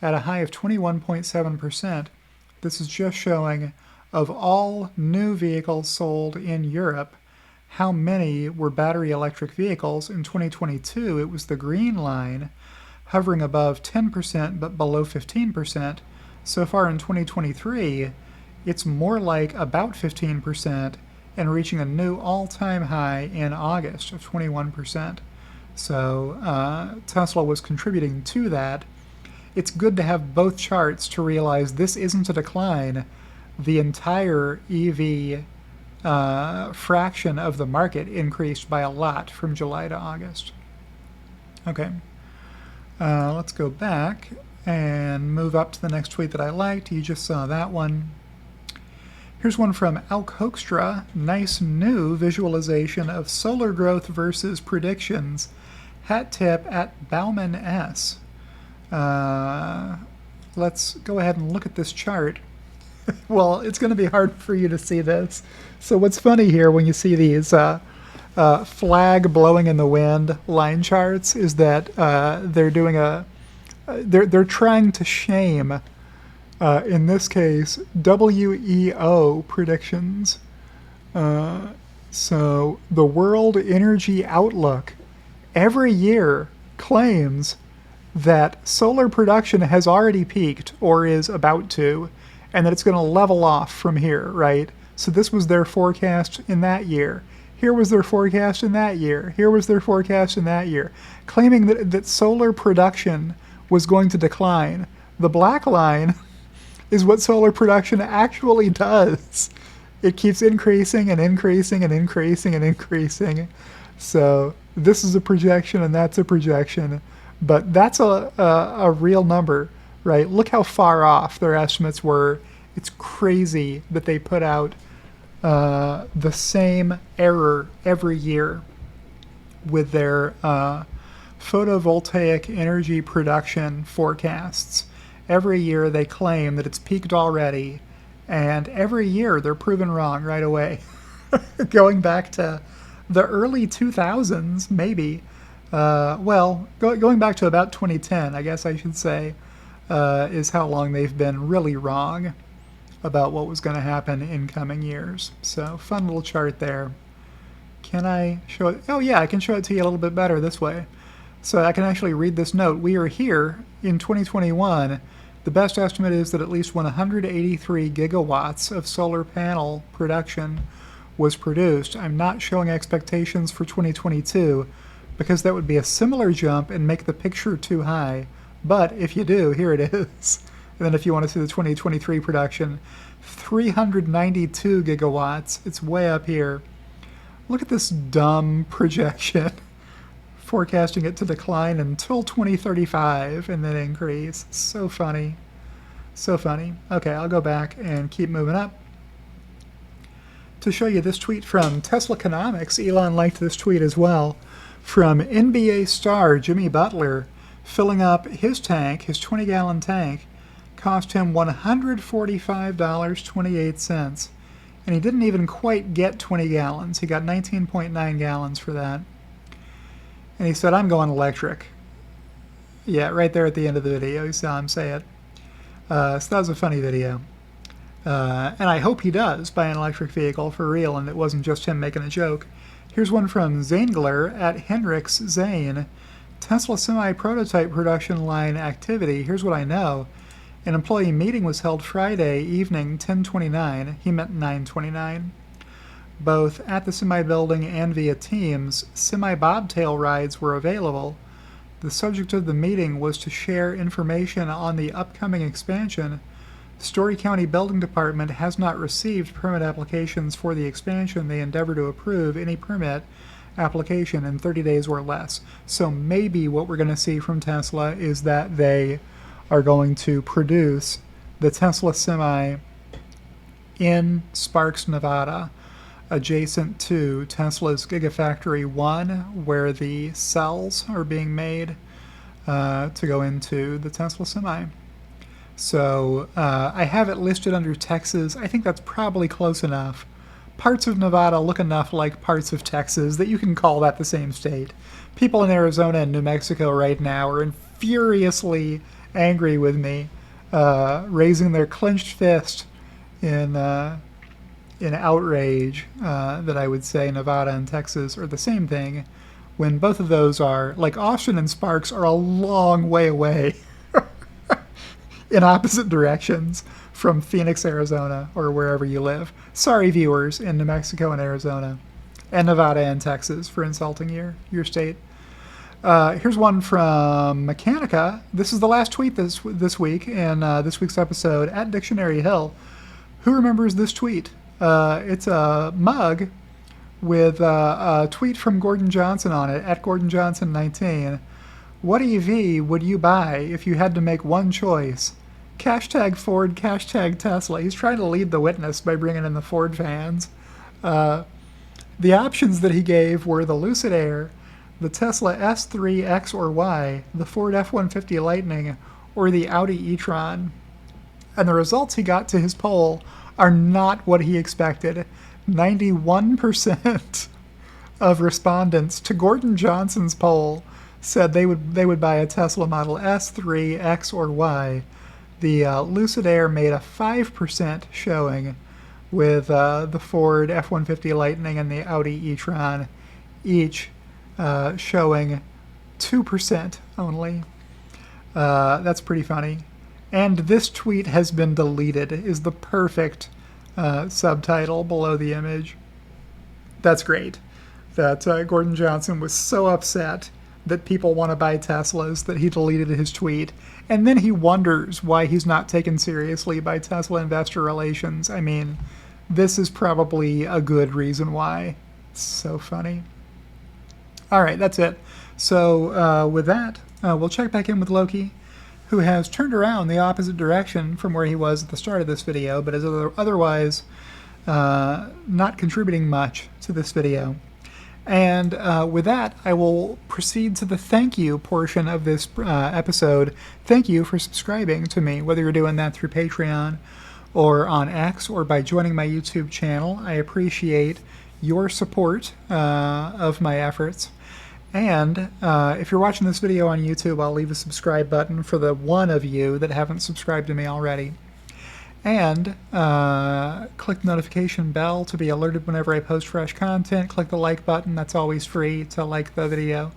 at a high of 21.7%. This is just showing of all new vehicles sold in Europe, how many were battery electric vehicles. In 2022, it was the green line, hovering above 10% but below 15%. So far in 2023, it's more like about 15% and reaching a new all-time high in August of 21%. So Tesla was contributing to that. It's good to have both charts to realize this isn't a decline. The entire EV fraction of the market increased by a lot from July to August. Okay. Let's go back and move up to the next tweet that I liked. You just saw that one. Here's one from Al Hoekstra. Nice new visualization of solar growth versus predictions. Hat tip at Bauman S. Let's go ahead and look at this chart. Well, it's going to be hard for you to see this. So what's funny here when you see these flag blowing in the wind line charts is that they're trying to shame, in this case, WEO predictions. So the World Energy Outlook every year claims that solar production has already peaked or is about to, and that it's going to level off from here, right? So this was their forecast in that year. Here was their forecast in that year. Here was their forecast in that year, claiming that solar production was going to decline. The black line is what solar production actually does. It keeps increasing and increasing and increasing and increasing. So this is a projection and that's a projection, but that's a real number, right? Look how far off their estimates were. It's crazy that they put out the same error every year with their photovoltaic energy production forecasts. Every year they claim that it's peaked already, And every year they're proven wrong right away. Going back to the early 2000s, maybe. Going back to about 2010, I guess I should say, is how long they've been really wrong about what was going to happen in coming years. So, fun little chart there. Can I show it? Oh yeah, I can show it to you a little bit better this way. So I can actually read this note. We are here in 2021. The best estimate is that at least 183 gigawatts of solar panel production was produced. I'm not showing expectations for 2022 because that would be a similar jump and make the picture too high. But if you do, here it is. And then if you want to see the 2023 production, 392 gigawatts. It's way up here. Look at this dumb projection. Forecasting it to decline until 2035 and then increase. So funny. So funny. Okay, I'll go back and keep moving up. To show you this tweet from Tesla Economics, Elon liked this tweet as well, from NBA star Jimmy Butler, filling up his tank, his 20-gallon tank, cost him $145.28. And he didn't even quite get 20 gallons. He got 19.9 gallons for that. And he said, I'm going electric. Yeah, right there at the end of the video, you saw him say it. So that was a funny video. And I hope he does buy an electric vehicle for real and it wasn't just him making a joke. Here's one from Zangler at Hendrix Zane. Tesla semi-prototype production line activity. Here's what I know. An employee meeting was held Friday evening, 10:29. He meant 9:29. Both at the semi-building and via Teams, semi-bobtail rides were available. The subject of the meeting was to share information on the upcoming expansion. The Story County Building Department has not received permit applications for the expansion. They endeavor to approve any permit application in 30 days or less. So maybe what we're going to see from Tesla is that they are going to produce the Tesla Semi in Sparks, Nevada, adjacent to Tesla's Gigafactory 1, where the cells are being made to go into the Tesla Semi. So I have it listed under Texas. I think that's probably close enough. Parts of Nevada look enough like parts of Texas that you can call that the same state. People in Arizona and New Mexico right now are furiously angry with me, raising their clenched fist in outrage that I would say Nevada and Texas are the same thing, when both of those are, like Austin and Sparks, are a long way away in opposite directions from Phoenix, Arizona, or wherever you live. Sorry, viewers in New Mexico and Arizona, and Nevada and Texas for insulting your state. Here's one from Mechanica. This is the last tweet this week in this week's episode at Dictionary Hill. Who remembers this tweet? It's a mug with a tweet from Gordon Johnson on it, at Gordon Johnson 19. What EV would you buy if you had to make one choice? Hashtag Ford, hashtag Tesla. He's trying to lead the witness by bringing in the Ford fans. The options that he gave were the Lucid Air, the Tesla S3 X or Y, the Ford F-150 Lightning, or the Audi e-tron. And the results he got to his poll are not what he expected. 91% of respondents to Gordon Johnson's poll said they would buy a Tesla Model S, 3, X, or Y. The Lucid Air made a 5% showing, with the Ford F-150 Lightning and the Audi e-tron each showing 2% only. That's pretty funny. And this tweet has been deleted, is the perfect subtitle below the image. That's great. That Gordon Johnson was so upset that people want to buy Teslas that he deleted his tweet. And then he wonders why he's not taken seriously by Tesla investor relations. I mean, this is probably a good reason why. It's so funny. All right, that's it. So with that, we'll check back in with Loki, who has turned around the opposite direction from where he was at the start of this video, but is otherwise not contributing much to this video. And with that, I will proceed to the thank you portion of this episode. Thank you for subscribing to me, whether you're doing that through Patreon or on X, or by joining my YouTube channel. I appreciate your support of my efforts. And if you're watching this video on YouTube, I'll leave a subscribe button for the one of you that haven't subscribed to me already. And click the notification bell to be alerted whenever I post fresh content. Click the like button. That's always free to like the video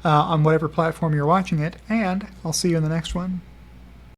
on whatever platform you're watching it. And I'll see you in the next one.